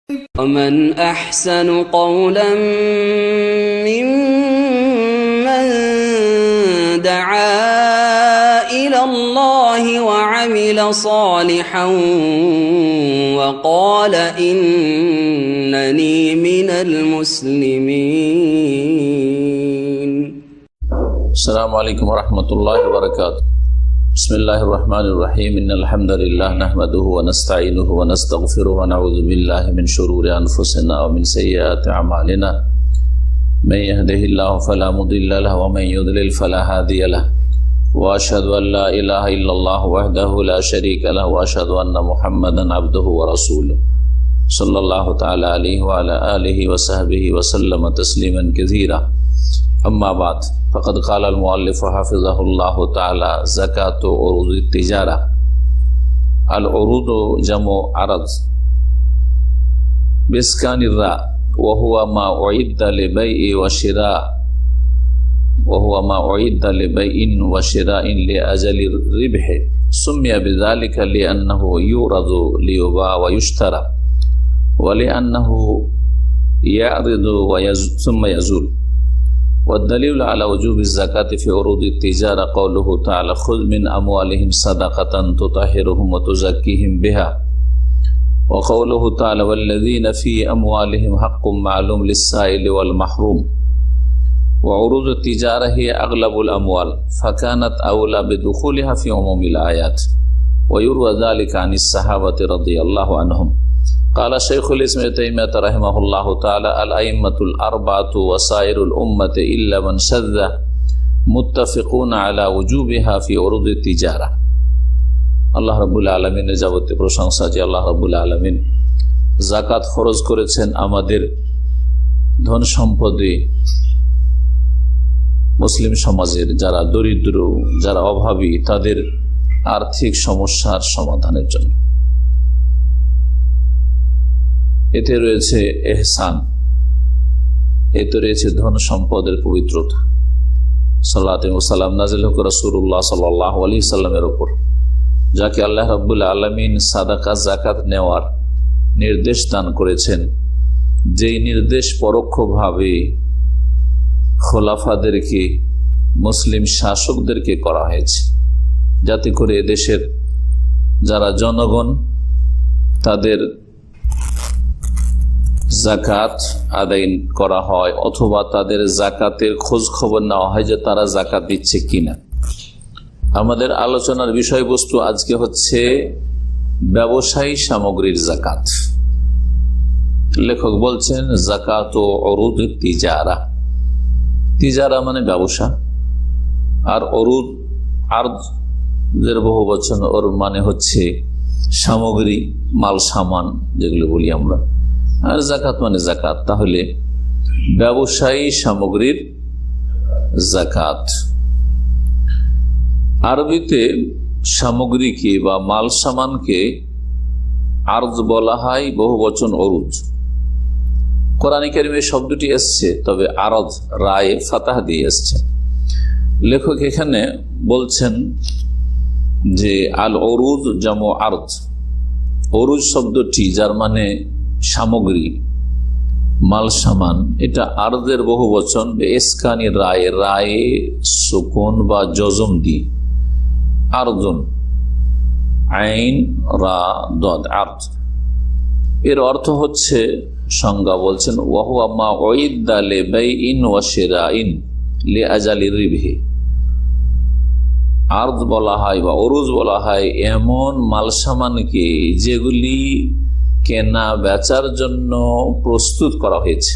ومن أحسن قولا ممن دعا إلى الله وعمل صالحا وقال إنني من المسلمين. السلام عليكم ورحمة الله وبركاته. بسم الله الرحمن الرحيم. إن الحمد لله نحمده ونستعينه ونستغفره ونعوذ بالله من شرور أنفسنا ومن سيئات أعمالنا. من يهده الله فلا مضل له ومن يضلل فلا هادي له. وأشهد أن لا إله إلا الله وحده لا شريك له وأشهد أن محمدا عبده ورسوله صلى الله تعالى عليه وعلى آله وصحبه وسلم تسليما كثيرا. أما بعد فقد قال المؤلف حفظه الله تعالى: زكاة عروض التجارة. العروض جمع عرض بإسكان الراء وهو ما أعد لبيع وشراء لأجل الربح. سمي بذلك لأنه يورد ليباع ويشترى ولأنه يعرض ثم يزول. والدليل على وجوب الزكاة في عروض التجارة قوله تعالى: خذ من أموالهم صدقة تطهرهم وتزكيهم بها. وقوله تعالى: والذين في أموالهم حق معلوم للسائل والمحروم. وعروض التجارة هي أغلب الأموال فكانت أولى بدخولها في عموم الآيات. ويروى ذلك عن الصحابة رضي الله عنهم. قال شيخ الإسلام ابن تيمية رحمه الله تعالى: الأئمة الأربعة وسائر الأمة إلا من شذ متفقون على وجوبها في عروض التجارة. আল্লাহ রাব্বুল আলামিনের যাবতীয় প্রশংসা যে আল্লাহ রাব্বুল আলামিন যাকাত ফরজ করেছেন আমাদের ধন সম্পদে মুসলিম সমাজের যারা দরিদ্র, যারা অভাবী, তাদের আর্থিক সমস্যার সমাধানের জন্য। এতে রয়েছে এহসান, এতে রয়েছে ধন সম্পদের পবিত্রতা। সাল্লাত ও সালাম নাযিল হোক রাসূলুল্লাহ সাল্লাল্লাহু আলাইহি সাল্লামের উপর, যাকে আল্লাহ রাব্বুল আলামিন সাদাকা যাকাত নেওয়ার নির্দেশ দান করেছেন, যেই নির্দেশ পরোক্ষভাবে খোলাফাদেরকে, মুসলিম শাসকদেরকে করা হয়েছে, যাতে করে দেশের যারা জনগণ তাদের জাকাত আদায় করা হয় অথবা তাদের জাকাতের খোঁজ খবর নেওয়া হয় যে তারা জাকাত দিচ্ছে কিনা। আমাদের আলোচনার বিষয়বস্তু আজকে হচ্ছে ব্যবসায়ী সামগ্রীর জাকাত। লেখক বলছেন জাকাত ও অরুদ তিজারা। তিজারা মানে ব্যবসা, আর অরুদ আরদের বহু বচন, ওর মানে হচ্ছে সামগ্রী, মাল সামান যেগুলো বলি আমরা, আর জাকাত মানে জাকাত। তাহলে ব্যবসায়ী সামগ্রীর জাকাত। আরবিতে সামগ্রীকে বা মাল সামানকে আরজ বলা হয়, বহু বচন অরুজ। কোরআনে কারিমে শব্দটি এসছে, তবে আরজ রায়ে ফাতাহ দিয়ে এসছে। লেখক এখানে বলছেন যে আল অরুজ জামু আরজ। অরুজ শব্দটি যার মানে সামগ্রী, মাল সামান, এটা আরদের বহু বচন। ইসকানি রায়ে, রায়ে সুকুন বা জজম দি আরজন, আইন রা দদ আরজ। এর অর্থ হচ্ছে, সংজ্ঞা বলছেন, ওয়াহুয়া মা উইদ্দা লিবাইইন ওয়া শিরাইন লিআজালি রিবহি। আরজ বলা হয় বা অরুজ বলা হয় এমন মাল সামানকে যেগুলি কেনা বেচার জন্য প্রস্তুত করা হয়েছে।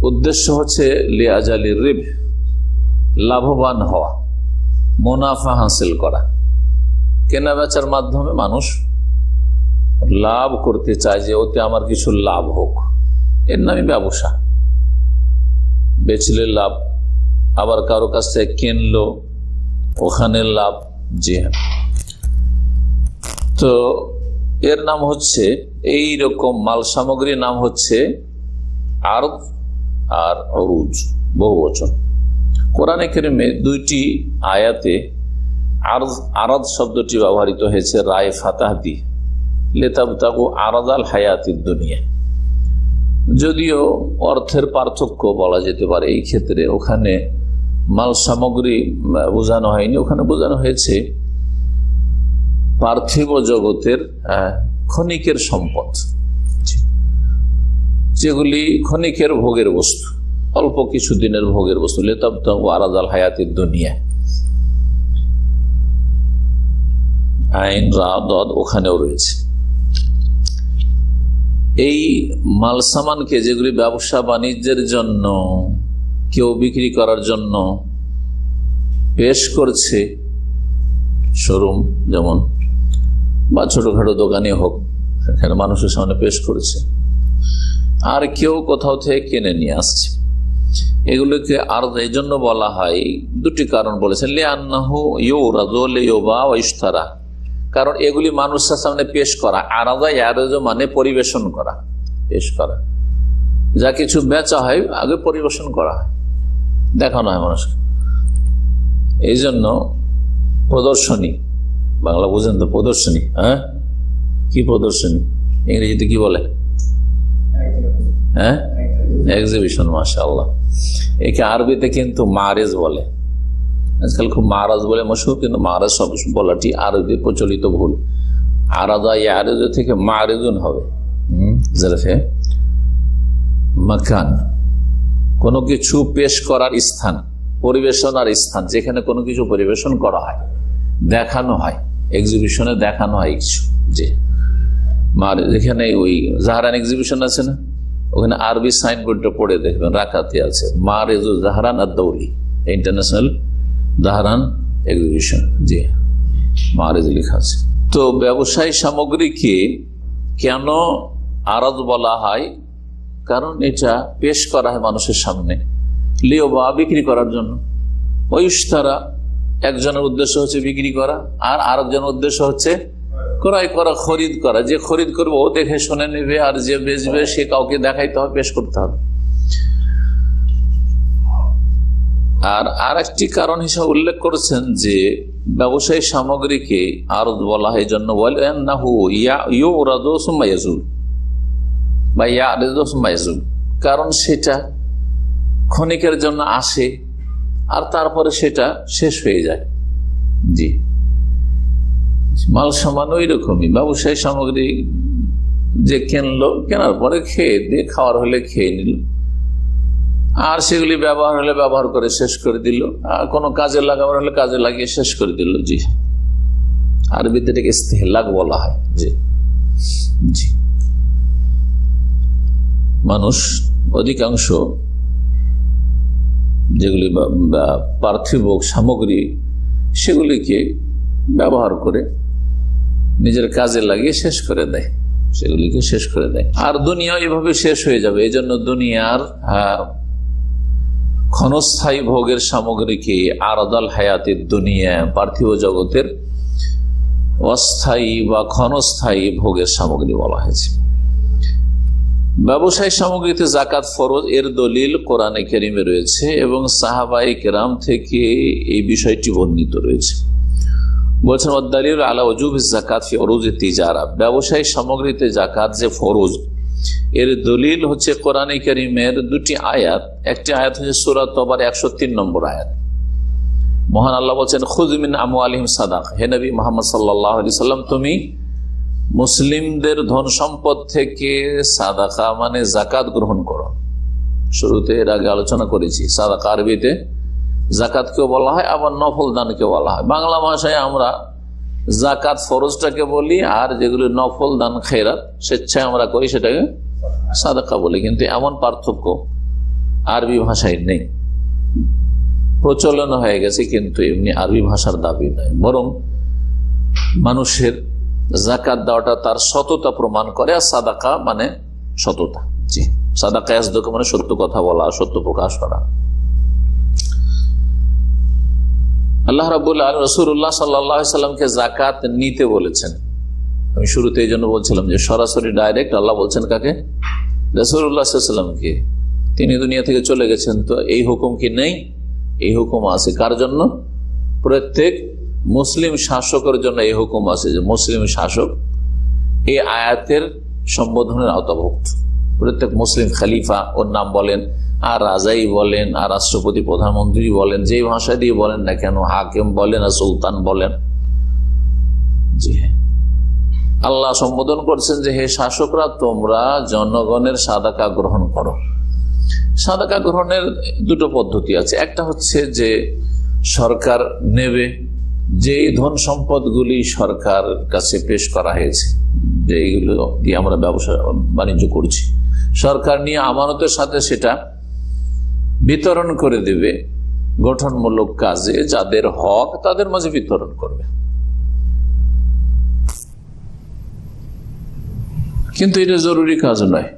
উদ্দেশ্য হচ্ছে লিআজালি রিব, লাভবান হওয়া, মুনাফা হাসিল করা। কেনা বেচার মাধ্যমে মানুষ লাভ করতে চায়, যে ওতে আমার কিছু লাভ হোক, এর নামে ব্যবসা। বেচলে লাভ, আবার কারো কাছ থেকে কিনলো, ওখানে লাভ। জি হ্যাঁ, তো এর নাম হচ্ছে, এই রকম মাল সামগ্রীর নাম হচ্ছে আরদ আর অরুজ, বহু বচন। কোরআনে কারিমে দুইটি আয়াতে আরদ শব্দটি ব্যবহৃত হয়েছে রায়ে ফাতাহ দিয়ে। লিতাবতাগু আরাদাল হায়াতিদ দুনিয়া। যদিও অর্থের পার্থক্য বলা যেতে পারে এই ক্ষেত্রে, ওখানে মাল সামগ্রী বোঝানো হয়নি, ওখানে বোঝানো হয়েছে পার্থিব জগতের ক্ষণিকের সম্পদ, যেগুলি ক্ষণিকের ভোগের বস্তু, অল্প কিছু দিনের ভোগের বস্তু। লিতাবতাগু আরাদাল হায়াতিদ দুনিয়া, আইন রা দদ ওখানেও রয়েছে। এই মাল সামানকে, যেগুলি ব্যবসা বাণিজ্যের জন্য কেউ বিক্রি করার জন্য পেশ করছে, শোরুম যেমন বা ছোটখাটো দোকানে হোক, সেখানে মানুষের সামনে পেশ করছে, আর কেউ কোথাও থেকে কিনে নিয়ে আসছে, এগুলোকে আর এই জন্য বলা হয়, দুটি কারণ বলেছেন। লিআন্নাহু ইউরাদু লিয়ুবা ওয়া ইশতারা, কারণ এগুলি মানুষের সামনে পেশ করা। আরাদা ইয়ারজু মানে পরিবেশন করা, পেশ করা। যা কিছু বেচা হয় আগে পরিবেশন করা হয়, দেখানো হয় মানুষকে। এই জন্য প্রদর্শনী, বাংলা বুঝেন তো, প্রদর্শনী। হ্যাঁ, কি প্রদর্শনী? ইংরেজিতে কি বলে? হ্যাঁ, এক্সিবিশন। মাশাআল্লাহ। একে আরবিতে কিন্তু মারেজ বলে। আজকাল খুব মারাজ বলে মশহুর, কিন্তু মারাজ সব বলাটি আরবি প্রচলিত ভুল। আরাদা ইয়ারেজ থেকে মারেজুন হবে। মাকান, কোনো কিছু পেশ করার স্থান, পরিবেশনার স্থান, যেখানে কোনো কিছু পরিবেশন করা হয়, দেখানো হয়, এক্সিবিশনে দেখানো হয় কিছু। যে যেখানে ওই জাহরান এক্সিবিশন আছে না, ওখানে আরবি সাইনবোর্ডটা পড়ে দেখবেন, রাখাতে আছে মারেজু জাহরান আদ-দৌলি, ইন্টারন্যাশনাল জাহরান এক্সিবিশন। জি, মারেজ লেখা আছে। তো ব্যবসায়ী সামগ্রীকে কেন আরাদ বলা হয়? কারণ এটা পেশ করা হয় মানুষের সামনে, লিও বা বিক্রি করার জন্য। ওইস্তারা, একজনের উদ্দেশ্য হচ্ছে বিক্রি করা, আর আরেকজনের উদ্দেশ্য হচ্ছে ক্রয় করা, খরিদ করা। যে খরিদ করবে ও দেখে শুনে নেবে, আর যে বেচবে সে কাউকে দেখাইতে হবে, পেশ করতে হবে। আর একটি কারণ হিসাবে উল্লেখ করেছেন যে ব্যবসায়ী সামগ্রীকে আরদ বলা হয়, জন্য বলে কারণ সেটা ক্ষণিকের জন্য আসে আর তারপরে সেটা শেষ হয়ে যায়। জি, মাল সামান ওই রকমই। ব্যবসায়ী সামগ্রী যে কিনলো, কেনার পরে খেয়ে দিয়ে, খাওয়ার হলে খেয়ে নিল, আর সেগুলি ব্যবহার হলে ব্যবহার করে শেষ করে দিল, আর কোনো কাজে লাগাবার হলে কাজে লাগিয়ে শেষ করে দিল। জি, আরবিতে এটাকে ইস্তেহলাক বলা হয়। জি জি, মানুষ অধিকাংশ যেগুলি পার্থিব সামগ্রী, সেগুলিকে ব্যবহার করে নিজের কাজে লাগিয়ে শেষ করে দেয়, সেগুলিকে শেষ করে দেয়। আর দুনিয়া এভাবে শেষ হয়ে যাবে। এই জন্য দুনিয়ার ক্ষণস্থায়ী ভোগের সামগ্রীকে আরাদাল হায়াতের দুনিয়া, পার্থিব জগতের অস্থায়ী বা ক্ষণস্থায়ী ভোগের সামগ্রী বলা হয়েছে। ব্যবসায়ী সামগ্রীতে যাকাত ফরজ, এর দলিল কোরআনে কারিমে রয়েছে এবং সাহাবায়ে কেরাম থেকে এই বিষয়টি বর্ণিত রয়েছে। বলছেন ওয়াদ-দালিল আলা ওজুবিজ যাকাত ফি উরুজি তিজারা, ব্যবসায়ী সামগ্রীতে যাকাত যে ফরজ, এর দলিল হচ্ছে কোরআনে কারিমের দুটি আয়াত। একটি আয়াত হচ্ছে সূরা তওবার 103 নম্বর আয়াত। মহান আল্লাহ বলছেন খুয মিন আমওয়ালিহিম সাদাকা, হে নবী মুহাম্মদ সাল্লাল্লাহু আলাইহি সাল্লাম, তুমি মুসলিমদের ধন সম্পদ থেকে সাদাকা মানে যাকাত গ্রহণ করো। শুরুতে এর আগে আলোচনা করেছি, সাদাকা আরবিতে যাকাতকেও বলা হয়, আবার নফল দানকে বলা হয়। বাংলা ভাষায় আমরা যাকাত ফরজটাকে বলি, আর যেগুলো নফল দান খেরাত স্বেচ্ছায় আমরা করি সেটাকে সাদাকা বলি। কিন্তু এমন পার্থক্য আরবি ভাষায় নেই, প্রচলন হয়ে গেছে, কিন্তু এমনি আরবি ভাষার দাবি নয়। বরং মানুষের যাকাত দেওয়াটা তার সততা প্রমাণ করে, আর সাদাকা মানে সততা। জি, সাদাকা ইয়াসদুকু মানে সত্য কথা বলা, সত্য প্রকাশ করা। আল্লাহ রাব্বুল আলামিন রাসূলুল্লাহ সাল্লাল্লাহু আলাইহি সাল্লামকে যাকাত নিতে বলেছেন। আমি শুরুতে এই জন্য বলছিলাম যে সরাসরি ডাইরেক্ট আল্লাহ বলছেন কাকে? রাসূলুল্লাহ সাল্লাল্লাহু আলাইহি সাল্লামকে। তিনি দুনিয়া থেকে চলে গেছেন, তো এই হুকুম কি নেই? এই হুকুম আছে। কার জন্য? প্রত্যেক মুসলিম শাসকের জন্য এই হুকুম আছে যে মুসলিম শাসক এই আয়াতের সম্বোধনের আওতাভুক্ত। প্রত্যেক মুসলিম খলিফা ওর নাম বলেন, আর রাজাই বলেন, আর রাষ্ট্রপতি প্রধানমন্ত্রী বলেন, যে ভাষা দিয়ে বলেন না কেন, হাকিম বলেন আর সুলতান বলেন, জি হ্যাঁ, আল্লাহ সম্বোধন করছেন যে হে শাসকরা, তোমরা জনগণের সাদাকা গ্রহণ করো। সাদাকা গ্রহণের দুটো পদ্ধতি আছে। একটা হচ্ছে যে সরকার নেবে, যে ধন সম্পদগুলি সরকার কাছে পেশ করা হয়েছে, যে এইগুলো দিয়ে আমরা ব্যবসা বাণিজ্য করছি, সরকার নিয়ে আমানতের সাথে সেটা বিতরণ করে দেবে গঠনমূলক কাজে, যাদের হক তাদের মাঝে বিতরণ করবে। কিন্তু এটা জরুরি কাজ নয়।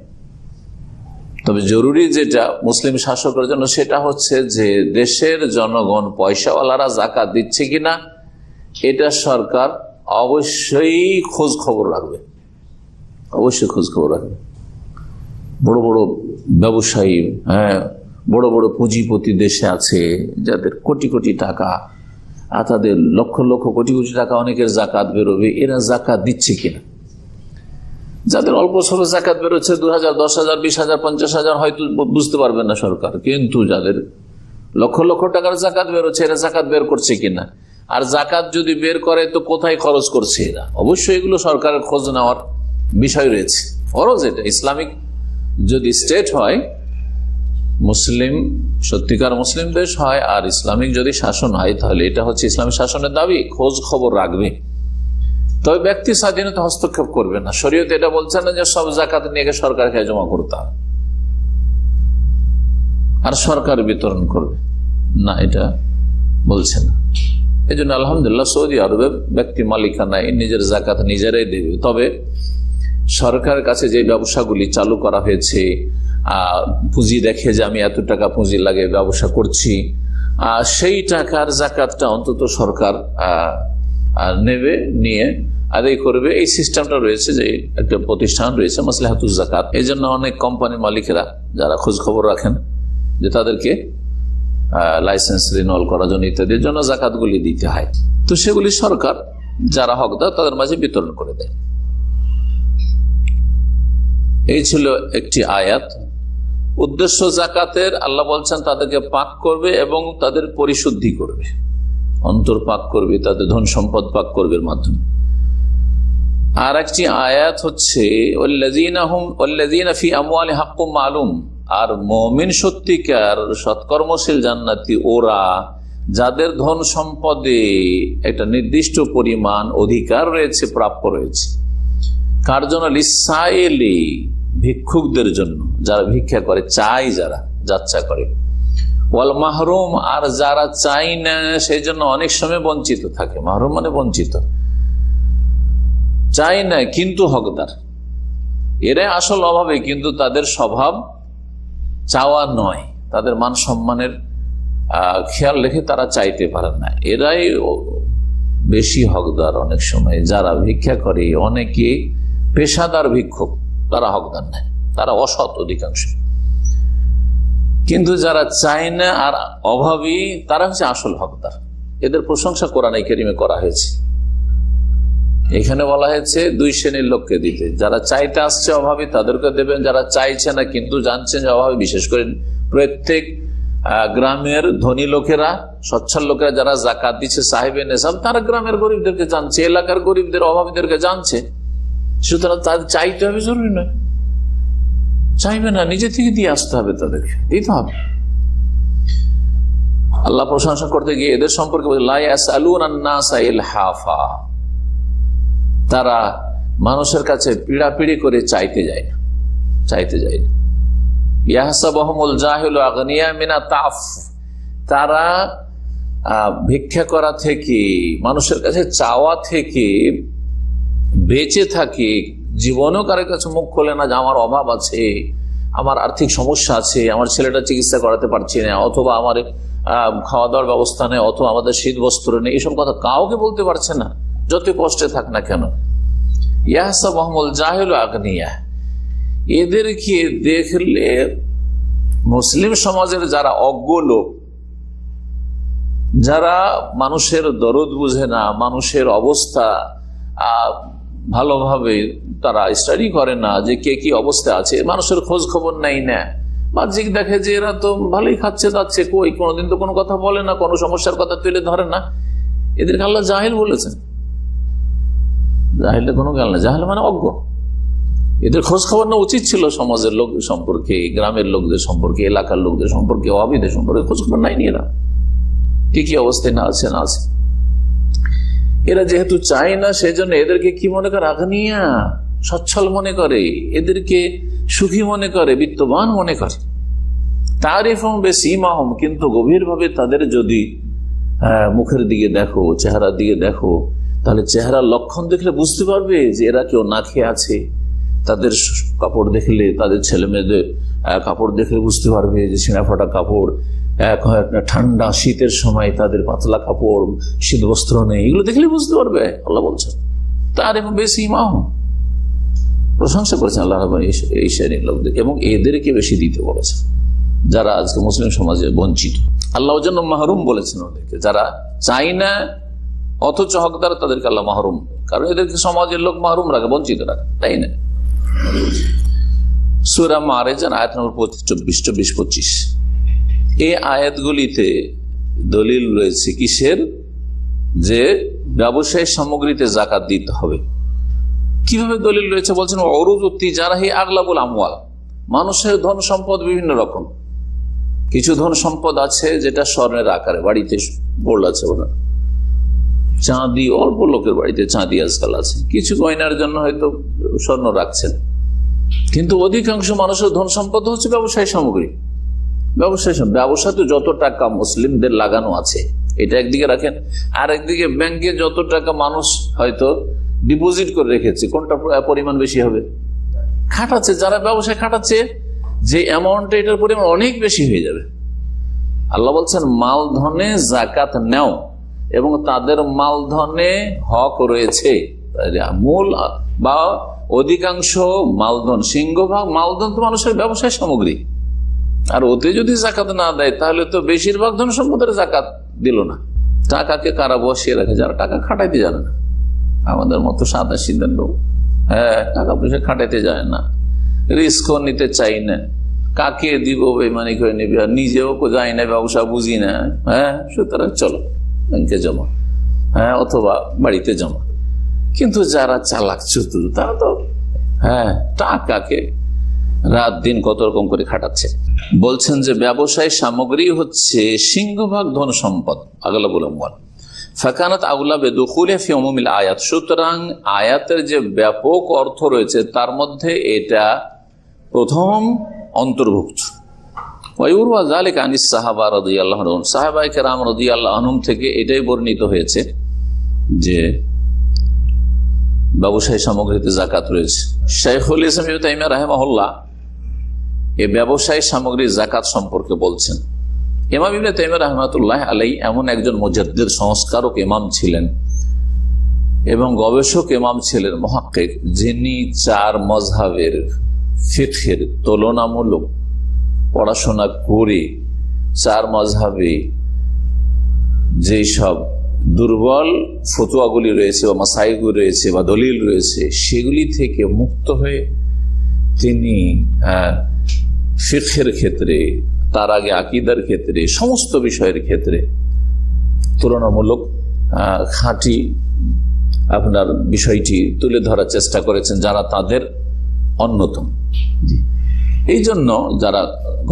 তবে জরুরি যেটা মুসলিম শাসকের জন্য, সেটা হচ্ছে যে দেশের জনগণ পয়সাওয়ালারা জাকাত দিচ্ছে কিনা এটা সরকার অবশ্যই খোঁজ খবর রাখবে, অবশ্যই খোঁজ খবর রাখবে। বড় বড় ব্যবসায়ী, হ্যাঁ, বড় বড় পুঁজিপতি দেশে আছে, যাদের কোটি কোটি টাকা, আর তাদের লক্ষ লক্ষ কোটি কোটি টাকা অনেকের জাকাত বেরোবে, এরা জাকাত দিচ্ছে কিনা। যাদের অল্প স্বল্প জাকাত বেরোচ্ছে 2000, 10,000, 20,000, 50,000 হয়তো বুঝতে পারবেন না সরকার, কিন্তু যাদের লক্ষ লক্ষ টাকার জাকাত বেরোচ্ছে এরা জাকাত বের করছে কিনা, আর জাকাত যদি বের করে তো কোথায় খরচ করছে এরা, অবশ্যই এগুলো সরকারের খোঁজ নেওয়ার বিষয় রয়েছে। ফরজ এটা। ইসলামিক যদি স্টেট হয়, মুসলিম সত্যিকার মুসলিম দেশ হয়, আর ইসলামিক যদি শাসন হয়, তাহলে এটা হচ্ছে ইসলামিক শাসনের দাবি, খোঁজ খবর রাখবে। তবে ব্যক্তি স্বাধীনতা হস্তক্ষেপ করবে না। শরীয়ত এটা বলছে না যে সব জাকাত নিয়ে সরকারকে জমা করতে হবে আর সরকার বিতরণ করবে, না, এটা বলছে না। এই জন্য আলহামদুলিল্লাহ সৌদি আরবের ব্যক্তি মালিকানায় নিজের জাকাত নিজেরাই দেবে। তবে সরকারের কাছে যে ব্যবসাগুলি চালু করা হয়েছে, পুঁজি দেখে যে আমি এত টাকা পুঁজি লাগে ব্যবসা করছি, সেই টাকার জাকাতটা অন্তত সরকার নেবে, নিয়ে আদায় করবে। এই সিস্টেমটা রয়েছে, যে একটা প্রতিষ্ঠান রয়েছে মাসলাহাতুজ যাকাত। এই জন্য অনেক কোম্পানির মালিকেরা যারা খোঁজ খবর রাখেন যে তাদেরকে লাইসেন্স রিনিউয়াল করার জন্য ইত্যাদির জন্য জাকাতগুলি দিতে হয়, তো সেগুলি সরকার যারা হকদার তাদের মাঝে বিতরণ করে দেয়। এই ছিল একটি আয়াত। উদ্দেশ্য জাকাতের, আল্লাহ বলছেন তাদেরকে পাক করবে এবং তাদের পরিশুদ্ধি করবে, অন্তর পাক করবে, তাদের ধন সম্পদ পাক করবে মাধ্যমে। আর একটি আয়াত হচ্ছে ফি আমওয়ালি হাক্কুম মালুম, আর মুমিন সত্যিকার সৎকর্মশীল জান্নাতি ওরা, যাদের ধন সম্পদে একটা নির্দিষ্ট পরিমাণ অধিকার রয়েছে, প্রাপ্য রয়েছে। কার জন্য? লিসাইলি, ভিক্ষুকদের জন্য, যারা ভিক্ষা করে, চাই, যারা যাচ্ছা করে। ওয়াল মাহরুম, আর যারা চাই না সেই জন্য অনেক সময় বঞ্চিত থাকে। মাহরুম মানে বঞ্চিত, চাই না কিন্তু হকদার, এরাই আসল অভাবে, কিন্তু তাদের স্বভাব চাওয়া নয়, তাদের মান সম্মানের খেয়াল রেখে তারা চাইতে পারেন না, এরাই বেশি হকদার। অনেক সময় যারা ভিক্ষা করে, অনেকে পেশাদার ভিক্ষুক, তারা হকদার নয়, তারা অসৎ অধিকাংশ। কিন্তু যারা চায় না আর অভাবী, তারা হচ্ছে আসল হকদার। এদের প্রশংসা কোরআনে কারিমে করা হয়েছে। এখানে বলা হয়েছে দুই শ্রেণীর লোককে দিতে, যারা চাইতে আসছে অভাবী তাদেরকে দেবেন, যারা চাইছে না কিন্তু জানছেন যে অভাবী, বিশেষ করে প্রত্যেক গ্রামের ধনী লোকেরা, সচ্ছল লোকেরা যারা জাকাত দিচ্ছে, সাহেবে নেশাব, তারা গ্রামের গরিবদেরকে জানছে, এলাকার গরিবদের অভাবীদেরকে জানছে। সুতরাং তাদের চাইতে হবে জরুরি নয়, চাইবে না, নিজে থেকে দিয়ে আসতে হবে, তাদেরকে দিতে হবে। আল্লাহ প্রশংসা করতে গিয়ে এদের সম্পর্কে লা ইয়াসআলুনা আন-নাসা ইলহাফা, তারা মানুষের কাছে পিড়াপিড়ি করে চাইতে যায় না, চাইতে যায় না। ইয়াহসাবুহুমুল জাহিলু আগনিয়া মিনা তাফ, তারা ভিক্ষা করা থেকে, মানুষের কাছে চাওয়া থেকে বেঁচে থাকে। জীবনেও কারো কাছে মুখ খোলে না যে আমার অভাব আছে, আমার আর্থিক সমস্যা আছে, আমার ছেলেটা চিকিৎসা করাতে পারছি না, অথবা আমার খাওয়া দাওয়ার ব্যবস্থা নেই, অথবা আমাদের শীত বস্ত্র নেই, এইসব কথা কাউকে বলতে পারছে না, যত কষ্টে থাক না কেন। ইয়াহসাবুহুমুল জাহিলু আগনিয়া, এদেরকে দেখলে মুসলিম সমাজের যারা অজ্ঞ লোক, যারা মানুষের দরদ বুঝে না, মানুষের অবস্থা ভালোভাবে তারা স্টাডি করে না যে কে কি অবস্থা আছে, মানুষের খোঁজ খবর নেই না, বাহ্যিক দেখে যে এরা তো ভালোই খাচ্ছে যাচ্ছে, কই কোনোদিন তো কোনো কথা বলে না, কোনো সমস্যার কথা তুলে ধরে না, এদেরকে আল্লাহ জাহিল বলেছেন। জাহিলের কোনো গাল না, জাহিল মানে অজ্ঞ। এদের খোঁজ খবর না উচিত ছিল সমাজের লোক সম্পর্কে, গ্রামের লোকদের সম্পর্কে, এলাকার লোকদের সম্পর্কে, ওয়াহাবীদের সম্পর্কে খোঁজ খবর নাই এরা কি কি অবস্থায় না আছে না আছে। এরা যেহেতু চায় না, সেই জন্য এদেরকে কি মনে করে, আগ্নিয়া, সচ্ছল মনে করে, এদেরকে সুখী মনে করে, বিত্তবান মনে করে। তারিফুম বিসীমাহুম, কিন্তু গভীরভাবে তাদের যদি মুখের দিকে দেখো, চেহারার দিকে দেখো, তাহলে চেহারার লক্ষণ দেখলে বুঝতে পারবে যে এরা কেউ না খেয়ে আছে। তাদের কাপড় দেখলে, তাদের ছেলে মেয়েদের কাপড় দেখলে বুঝতে পারবে যে ছিঁড়া ফাটা কাপড়, ঠান্ডা শীতের সময় তাদের পাতলা কাপড়, শীত বস্ত্র নেই, এগুলো দেখলে বুঝতে পারবে। আল্লাহ বলছেন তারিফুম বিসীমাহুম, প্রশংসা করেছেন আল্লাহ এই শ্রেণীর লোকদের, এবং এদেরকে বেশি দিতে বলেছেন যারা আজকে মুসলিম সমাজে বঞ্চিত। আল্লাহ জন্য মাহরুম বলেছেন ওদেরকে, যারা চাই না অথচ হকদার তাদেরকে আল্লাহ মাহরুম, কারণ এদেরকে সমাজের লোক মাহরুম রাখে, বঞ্চিত রাখে, তাই না? সূরা মাআরিজের আয়াত নম্বর 24-25 এই আয়াতগুলিতে দলিল রয়েছে কিসের? যে ব্যবসায়ী সামগ্রীতে যাকাত দিতে হবে। কিভাবে দলিল রয়েছে বলছেন, অরুজু তিজারাহি আগলাবুল আমওয়াল, মানুষের ধন সম্পদ বিভিন্ন রকম। কিছু ধন সম্পদ আছে যেটা স্বর্ণের আকারে, বাড়িতে গোল্ড আছে, ওনার চাঁদি, অল্প লোকের বাড়িতে চাঁদি আজকাল আছে, কিছু গয়নার জন্য হয়তো স্বর্ণ রাখছেন, কিন্তু অধিকাংশ মানুষের ধন সম্পদ হচ্ছে ব্যবসায়ী সামগ্রী। ব্যবসা তো যত টাকা মুসলিমদের লাগানো আছে এটা একদিকে রাখেন, আর একদিকে ব্যাংকে যত টাকা মানুষ হয়তো ডিপোজিট করে রেখেছে, কোনটা পরিমাণ বেশি হবে? খাটাচ্ছে, যারা ব্যবসায় খাটাচ্ছে যে অ্যামাউন্ট, এটার পরিমাণ অনেক বেশি হয়ে যাবে। আল্লাহ বলছেন মাল ধনে যাকাত নেও, এবং তাদের মাল ধনে হক রয়েছে। মূল বা অধিকাংশ মালধন, সিংহভাগ মালধন তো মানুষের ব্যবসায় সামগ্রী, আর ওতে যদি যাকাত না দেয় তাহলে তো বেশিরভাগ ধন সম্পদের যাকাত দিল না। টাকাকে কারা বসিয়ে রাখে? যারা টাকা খাটাইতে জানে না, আমাদের মতো সাদা সিদ্ধান্ত লোক, টাকা পয়সা খাটাইতে যায় না, রিস্কও নিতে চাই না, কাকে দিব বেমানি করে নিবি, আর নিজেও যাই না, ব্যবসা বুঝি না, সুতরাং চলো ব্যাংকে জমা, অথবা বাড়িতে জমা। কিন্তু যারা চালাক চতুর তারা তো টাকাকে রাত দিন কত রকম করে খাটাচ্ছে। বলছেন যে ব্যবসায় সামগ্রী হচ্ছে সিংহভাগ ধন সম্পদ, আগলাবুল আমওয়াল, ফাকানাত আউলা বিদুখুলি ফি উমুমিল আয়াত, সুতরাং আয়াতের যে ব্যাপক অর্থ রয়েছে তার মধ্যে এটা প্রথম অন্তর্ভুক্ত। ওয়ায়ুরওয়া যালিকা আনিস সাহাবা রাদিয়াল্লাহু আনহুম, সাহাবায়ে কেরাম রাদিয়াল্লাহু আনহুম থেকে এটাই বর্ণিত হয়েছে যে ব্যবসায়ী সামগ্রীতে যাকাত রয়েছে। শাইখুল ইসলাম ইবনে তাইমিয়া রাহিমাহুল্লাহ এই ব্যবসায়ী সামগ্রীর যাকাত সম্পর্কে বলছেন। ইমাম ইবনে তাইমিয়া রাহমাতুল্লাহ আলাইহি এমন একজন মুজাদ্দিদ, সংস্কারক ইমাম ছিলেন এবং গবেষক ইমাম ছিলেন, মুহাক্কিক, যিনি 4 মযহাবের ফিকহের তুলনামূলক পড়াশোনা করে 4 মযহাবে যেই সব দুর্বল ফতোয়াগুলি রয়েছে বা মাসাইলগুলি রয়েছে বা দলিল রয়েছে সেগুলি থেকে মুক্ত হয়ে তিনি ফিকহের ক্ষেত্রে, তার আগে আকীদার ক্ষেত্রে, সমস্ত বিষয়ের ক্ষেত্রে তুলনামূলক খাঁটি আপনার বিষয়টি তুলে ধরার চেষ্টা করেছেন, যারা তাদের অন্যতম। এই জন্য যারা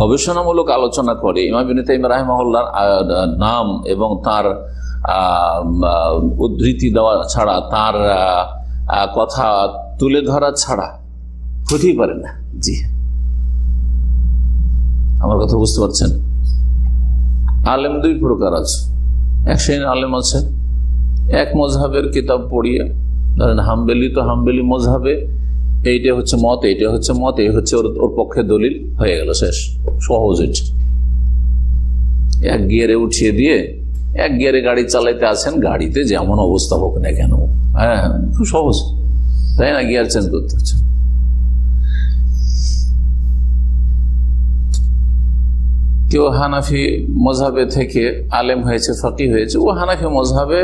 গবেষণামূলক আলোচনা করে, ইমাম ইবনে তাইমিয়া রাহিমাহুল্লাহর নাম এবং তার উদ্ধৃতি দেওয়া ছাড়া, তার কথা তুলে ধরা ছাড়া হতেই পারে না। জি, আমার কথা বুঝতে পারছেন? আলেম 2 প্রকার আছে। এক শ্রেণীর আলেম আছে এক মযহাবের কিতাব পড়িয়ে, ধরেন হাম্বলি, তো হাম্বলি মযহাবে এইটা হচ্ছে মত, এইটা হচ্ছে মত, এই হচ্ছে ওর পক্ষে দলিল, হয়ে গেল, শেষ, সহজ। এক গিয়ারে উঠিয়ে দিয়ে এক গিয়ারে গাড়ি চালাইতে আছেন, গাড়িতে যেমন অবস্থা হোক না কেন, খুব সহজ, তাই না? গিয়ার চেঞ্জ করতে হচ্ছে। কেউ হানাফি মযহাবে থেকে আলেম হয়েছে, ফাকিহ হয়েছে, ও হানাফি মযহাবে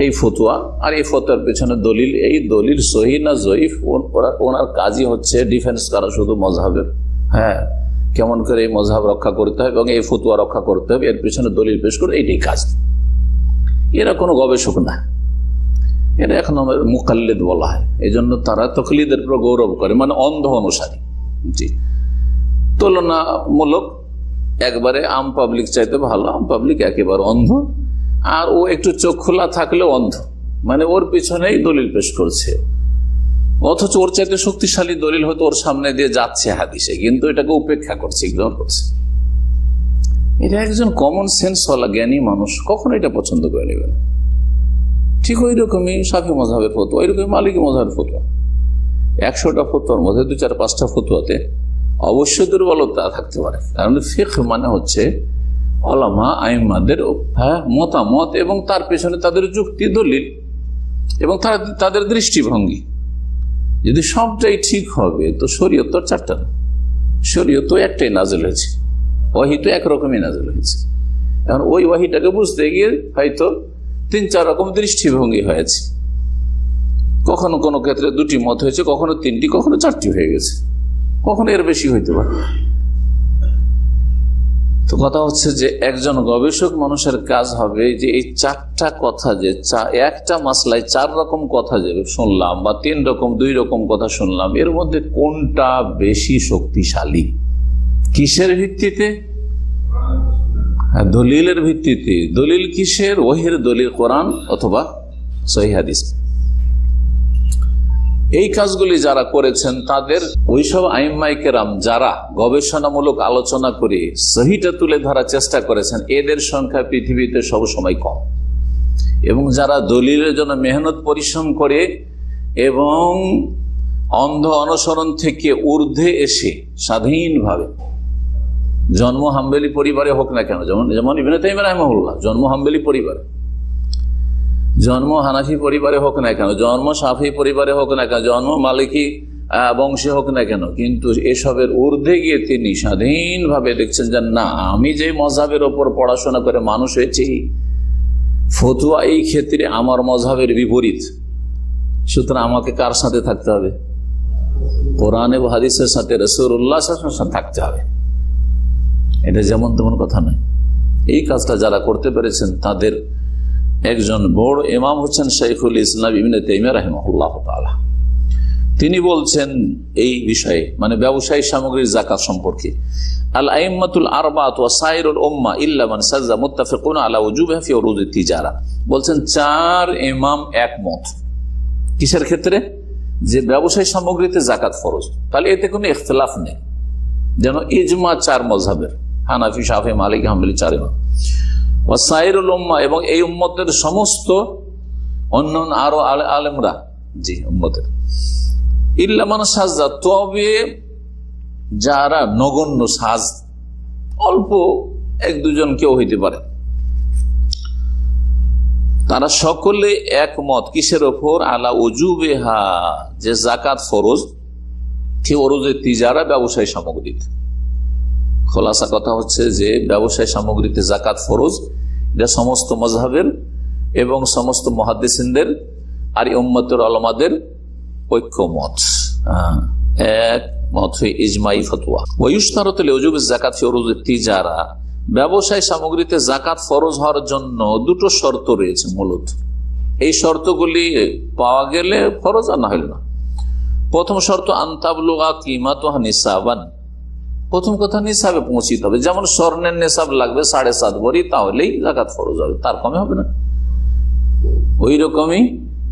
এই ফতুয়া, আর এই ফতুয়ার পেছনে দলিল, এই দলিল সহি না জয়ীফ, ওনার কাজই হচ্ছে ডিফেন্স করা শুধু মজহাবের। হ্যাঁ, কেমন করে এই মজহাব রক্ষা করতে হবে এবং এই ফতুয়া রক্ষা করতে হবে, এর পেছনে দলিল পেশ করে, এইটাই কাজ। এরা কোনো গবেষক না, এরা এখন মুকাল্লিদ বলা হয়। এই জন্য তারা তকলিদের উপর গৌরব করে, মানে অন্ধ অনুসারী। জি, তুলনামূলক একবারে আম পাবলিক চাইতে ভালো, আম পাবলিক একেবারে অন্ধ, আর ও একটু চোখ খোলা থাকলেও অন্ধ, মানে ওর পিছনেই দলিল পেশ করছে, অথচ ওর চাইতে শক্তিশালী দলিল হয়তো ওর সামনে দিয়ে যাচ্ছে হাদিসে, কিন্তু এটাকে উপেক্ষা করছে, ইগনোর করছে। এটা একজন কমন সেন্স ওয়ালা জ্ঞানী মানুষ কখনো এটা পছন্দ করে নেবে না। ঠিক ওই রকমই শাফি মযহাবের ফতোয়া, ওই রকমই মালিকি মযহাবের ফতোয়া। 100টা ফতোয়ার মধ্যে 2-4-5টা ফতোয়াতে অবশ্য দুর্বলতা থাকতে পারে, কারণ ফিকহ মানে হচ্ছে উলামা আইম্মাদের মতামত এবং তার পেছনে তাদের যুক্তি, দলিল এবং তাদের দৃষ্টিভঙ্গি। যদি সবটাই ঠিক হবে তো শরীয়ত তো 4টা না, শরীয়ত তো একটাই নাযিল হয়েছে, ওহী তো একরকমই নাযিল হয়েছে। এখন ওই ওহীটাকে বুঝতে গিয়ে হয়তো 3-4 রকম দৃষ্টিভঙ্গি হয়েছে, কখনো কোনো ক্ষেত্রে 2টি মত হয়েছে, কখনো 3টি, কখনো 4টি হয়ে গেছে, কখনো এর বেশি হইতে পারে। তো কথা হচ্ছে যে একজন গবেষক মানুষের কাজ হবে যে এই 4টা কথা, যে একটা মাসলায় 4 রকম কথা যে শুনলাম বা 3 রকম 2 রকম কথা শুনলাম, এর মধ্যে কোনটা বেশি শক্তিশালী, কিসের ভিত্তিতে? দলিলের ভিত্তিতে। দলিল কিসের? ওহীর দলিল, কোরআন অথবা সহিহ হাদিস। এই কাজগুলি যারা করেছেন তাদের ওইসব আইম্মায়ে কেরাম যারা গবেষণামূলক আলোচনা করে সহিটা তুলে ধরার চেষ্টা করেছেন, এদের সংখ্যা পৃথিবীতে সবসময় কম। এবং যারা দলিলের জন্য মেহনত পরিশ্রম করে এবং অন্ধ অনুসরণ থেকে ঊর্ধ্বে এসে স্বাধীনভাবে, জন্ম হাম্বলি পরিবারে হোক না কেন, যেমন ইবনে তাইমিয়া রাহিমাহুল্লাহ জন্ম হাম্বলি পরিবারে, জন্ম হানাফি পরিবারে হোক না কেন, জন্ম শাফি পরিবারে হোক না কেন, জন্ম মালিকি বংশে হোক না কেন, কিন্তু এসবের ঊর্ধ্বে গিয়ে তিনি স্বাধীনভাবে দেখছেন যে না, আমি যে মযহাবের ওপর পড়াশোনা করে মানুষ হয়েছি, ফতুয়া এই ক্ষেত্রে আমার মযহাবের বিপরীত, সুতরাং আমাকে কার সাথে থাকতে হবে? কোরআন এবং হাদিসের সাথে, রাসূলুল্লাহ সাল্লাল্লাহু আলাইহি ওয়াসাল্লাম থাকতে হবে। এটা যেমন তেমন কথা নয়। এই কাজটা যারা করতে পেরেছেন তাদের একজন বড় ইমাম হচ্ছেন শাইখুল ইসলাম ইবনে তাইমিয়া রাহিমাহুল্লাহ তাআলা। তিনি বলছেন এই বিষয়ে, মানে ব্যবসায়ী সামগ্রীর যাকাত সম্পর্কে, আল আইম্মাতুল আরবাআত ওয়া সাইরুল উম্মাহ ইল্লা মান সাজ্জা মুত্তাফিকুন আলা উজুবিহা ফি উরুদিত তিজারা। বলছেন 4 ইমাম একমত কিসের ক্ষেত্রে? যে ব্যবসায়ী সামগ্রীতে যাকাত ফরজ। তাহলে এতে কোনো ইখতিলাফ নেই, যেন ইজমা 4 মযহাবের, হানাফি, শাফি, মালিকি, হাম্বলি 4 ইমাম। ওয়াসাইরুল উম্মাহ, এবং এই উম্মতের সমস্ত অন্য আরো আলেমরা, জি উম্মতের, ইল্লা মান সাজ্জা, তবে যারা নগণ্য সাজ, অল্প 1-2 জন কেউ হইতে পারে, তারা সকলে একমত কিসের ওপর? আলা উজুবিহা, যে যাকাত ফরজ, কি উরুজে তিজারা, ব্যবসায়ী সামগ্রীতে। খোলাসা কথা হচ্ছে যে ব্যবসায়ী সামগ্রীতে যাকাত ফরজ, এটা সমস্ত মযহাবের এবং সমস্ত মুহাদ্দিসিনদের আর উম্মতের উলামাদের ঐক্যমত, এক মত হয়ে ইজমাই ফতোয়া। ওয়ায়ুশতারাতু লিউজুবিজ যাকাত ফি উরুজিত তিজারা, ব্যবসায়ী সামগ্রীতে যাকাত ফরজ হওয়ার জন্য 2টো শর্ত রয়েছে মূলত। এই শর্তগুলি পাওয়া গেলে ফরজ, আর না হইল না। প্রথম শর্ত আনতাবলুগা কিমাতুহা নিসাবান, প্রথম কথা নিসাবে পৌঁছিতে হবে। যেমন স্বর্ণের নিসাব লাগবে 7.5 ভরি, তাহলেই যাকাত ফরজ হবে, তার কমে হবে না। ওই রকমই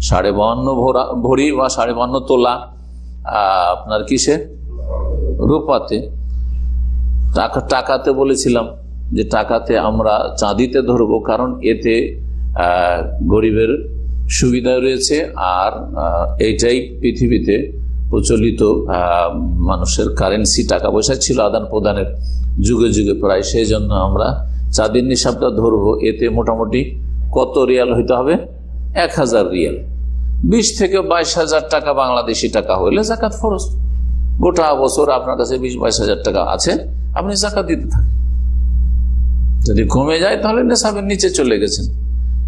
52.5 ভরি বা 52.5 তোলা আপনার কিসে? রূপাতে। টাকাতে বলেছিলাম যে টাকাতে আমরা চাঁদিতে ধরবো, কারণ এতে গরিবের সুবিধা রয়েছে, আর এইটাই পৃথিবীতে প্রচলিত মানুষের কারেন্সি, টাকা পয়সা ছিল আদান প্রদানের যুগে যুগে প্রায়, সেই জন্য আমরা চাঁদির নিসাবটা ধরবো। এতে মোটামুটি কত রিয়াল হইতে হবে? 1000 রিয়াল। 20 থেকে 22,000 টাকা বাংলাদেশি টাকা হইলে যাকাত ফরজ। গোটা বছর আপনার কাছে 20-22,000 টাকা আছে, আপনি যাকাত দিতে থাকেন। যদি কমে যায় তাহলে নিসাবের নিচে চলে গেছেন,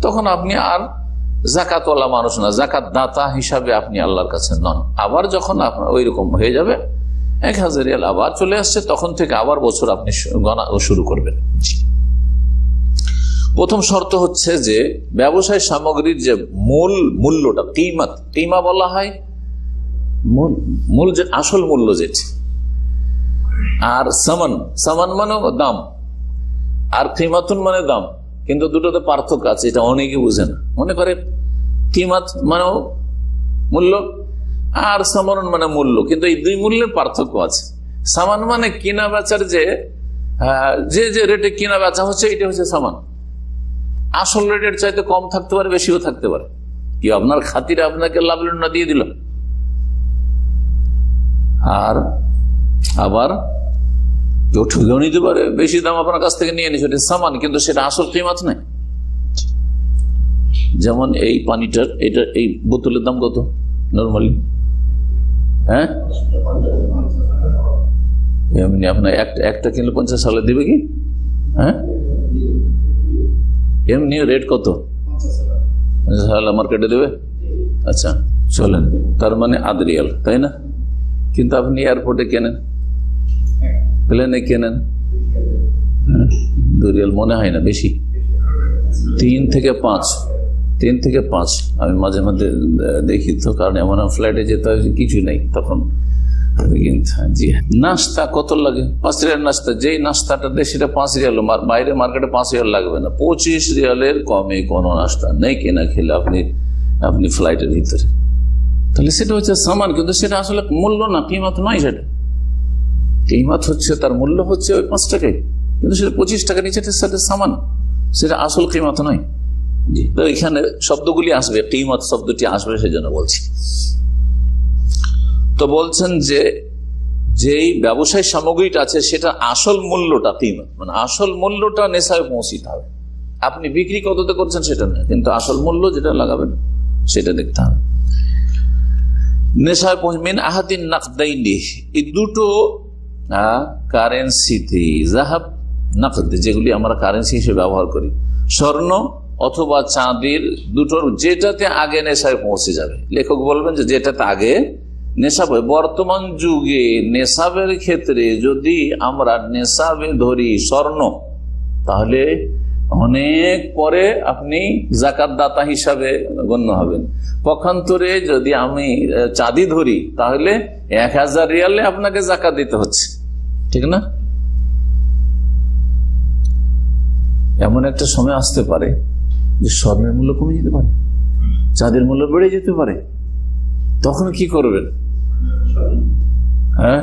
তখন আপনি আর জাকাতওয়ালা মানুষ না, জাকাত দাতা হিসাবে আপনি আল্লাহর কাছে নন। আবার যখন আপনার ওই রকম হয়ে যাবে 1000 রিয়াল আবার চলে আসছে, তখন থেকে আবার বছর আপনি গণা শুরু করবেন। প্রথম শর্ত হচ্ছে যে ব্যবসায় সামগ্রীর যে মূল্যটা, কিমা বলা হয় মূল, যে আসল মূল্য যেটা, আর সামান মানে দাম, আর কিমাতুন মানে দাম, কিন্তু দুটোতে পার্থক্য আছে। এটা অনেকে বুঝে না, মনে করে কিমাত মানে মূল্য আর সামান মানে মূল্য, কিন্তু এই দুই মূল্যের পার্থক্য আছে। সামান মানে কিনা বেচার যে রেটে কিনা বেচা হচ্ছে, এটা হচ্ছে সামান। আসল রেটের চাইতে কম থাকতে পারে, বেশিও থাকতে পারে। কি আপনার খাতিরে আপনাকে লাভ না দিয়ে দিল, আর আবার কেউ ঠকেও নিতে পারে, বেশি দাম আপনার কাছ থেকে নিয়ে নিচ্ছে, সেটা সামান, কিন্তু সেটা আসল কিমাত নাই। যেমন এই পানিটার, এই বোতলের দাম কত নর্মালি? হ্যাঁ, এমনি আপনার একটা কিনলে 50 সালে দিবে কি? হ্যাঁ, এমনি রেট কত? 50 সালে মার্কেটে দেবে। আচ্ছা চলেন, তার মানে আধ রিয়াল, তাই না? কিন্তু আপনি এয়ারপোর্টে কেনেন, প্লেনে কেনেন 2 রিয়াল, মনে হয় না বেশি, 3 থেকে 5। আমি মাঝে মাঝে দেখি তো, কারণ এমন ফ্লাইটে যেতে হয় কিছু নেই তখন। জি, নাস্তা কত লাগে? 5 রিয়াল নাস্তা, যেই নাস্তাটা দেয় সেটা 5 রিয়াল, বাইরে মার্কেটে 5 রিয়াল লাগবে না। 25 রিয়ালের কমে কোনো নাস্তা নেই কেনা খেলে আপনি ফ্লাইটের ভিতরে, তাহলে সেটা হচ্ছে সামান, কিন্তু সেটা আসলে মূল্য না, কিমাত নয়। সেটা কিমাত হচ্ছে, তার মূল্য হচ্ছে ওই 5 টাকায়, কিন্তু সেটা 25 টাকা নিচে সেটা সামান, সেটা আসল কিমাত নয়। জি, তো এখানে শব্দগুলি আসবে, কিমাত শব্দটি আসবে, সেজন্য বলছি। তো বলছেন যে যেই ব্যবসায় সামগ্রীটা আছে সেটা আসল মূল্যটা কিমাত, মানে আসল মূল্যটা নেশায় পৌঁছিতে হবে। আপনি বিক্রি কততে করছেন সেটা না, কিন্তু আসল মূল্য যেটা লাগাবেন সেটা দেখতে হবে। নেশায় মিন আহাদিন নাকদাইনি, এই দুটো কারেন্সিতে, যাহাব নাকদ, যেগুলি আমরা কারেন্সি হিসেবে ব্যবহার করি, স্বর্ণ অথবা চাঁদির দুটোর যেটাতে আগে নেশায় পৌঁছে যাবে। লেখক বলবেন যে যেটাতে আগে নেশাব। বর্তমান যুগে নেশাবের ক্ষেত্রে যদি আমরা নেশাবে ধরি স্বর্ণ, তাহলে অনেক পরে আপনি জাকাত দাতা হিসাবে গণ্য হবেন। পক্ষান্তরে যদি আমি চাঁদি ধরি, তাহলে 1000 রিয়ালে আপনাকে জাকাত দিতে হচ্ছে, ঠিক না? এমন একটা সময় আসতে পারে যে স্বর্ণের মূল্য কমে যেতে পারে, চাঁদের মূল্য বেড়ে যেতে পারে, তখন কি করবেন? হ্যাঁ,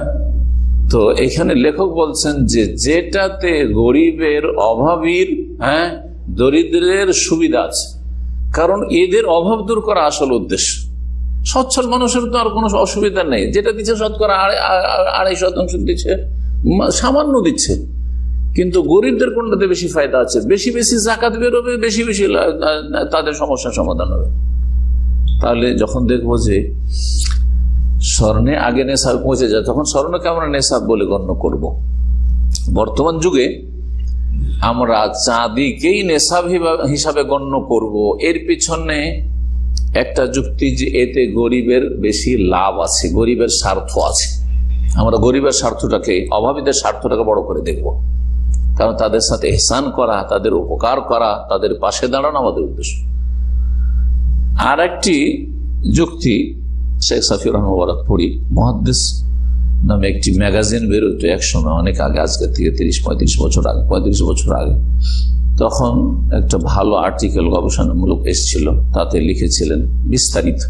তো এখানে লেখক বলছেন যে যেটাতে গরিবের, অভাবীর, দরিদ্রের সুবিধা আছে, কারণ এদের অভাব দূর করা আসল উদ্দেশ্য। সচ্ছল মানুষের তো আর কোনো অসুবিধা নেই, যেটা দিচ্ছে শতকরা 2.5% দিচ্ছে, সামান্য দিচ্ছে, কিন্তু গরিবদের কোনটাতে বেশি ফায়দা আছে? বেশি বেশি জাকাত বেরোবে, বেশি বেশি তাদের সমস্যার সমাধান হবে। তাহলে যখন দেখবো যে স্বর্ণে আগে নেশাব পৌঁছে যায়, তখন স্বর্ণকে আমরা নেশাব বলে গণ্য করব। বর্তমান যুগে আমরা চাঁদিকেই নেশাব হিসাবে গণ্য করব। এর পিছনে একটা যুক্তি যে এতে গরিবের বেশি লাভ আছে, গরিবের স্বার্থ আছে। আমরা গরিবের স্বার্থটাকে, অভাবীদের স্বার্থটাকে বড় করে দেখব, কারণ তাদের সাথে ইহসান করা, তাদের উপকার করা, তাদের পাশে দাঁড়ানো আমাদের উদ্দেশ্য। আর একটি যুক্তি শেখ সাফি রহমান পড়ি, মুহাদ্দিস নামে একটি ম্যাগাজিন বেরোতো এক সময়, অনেক আগে, আজকের থেকে 35 বছর আগে। তখন একটা ভালো আর্টিকেল গবেষণামূলক এসেছিল, তাতে লিখেছিলেন বিস্তারিত।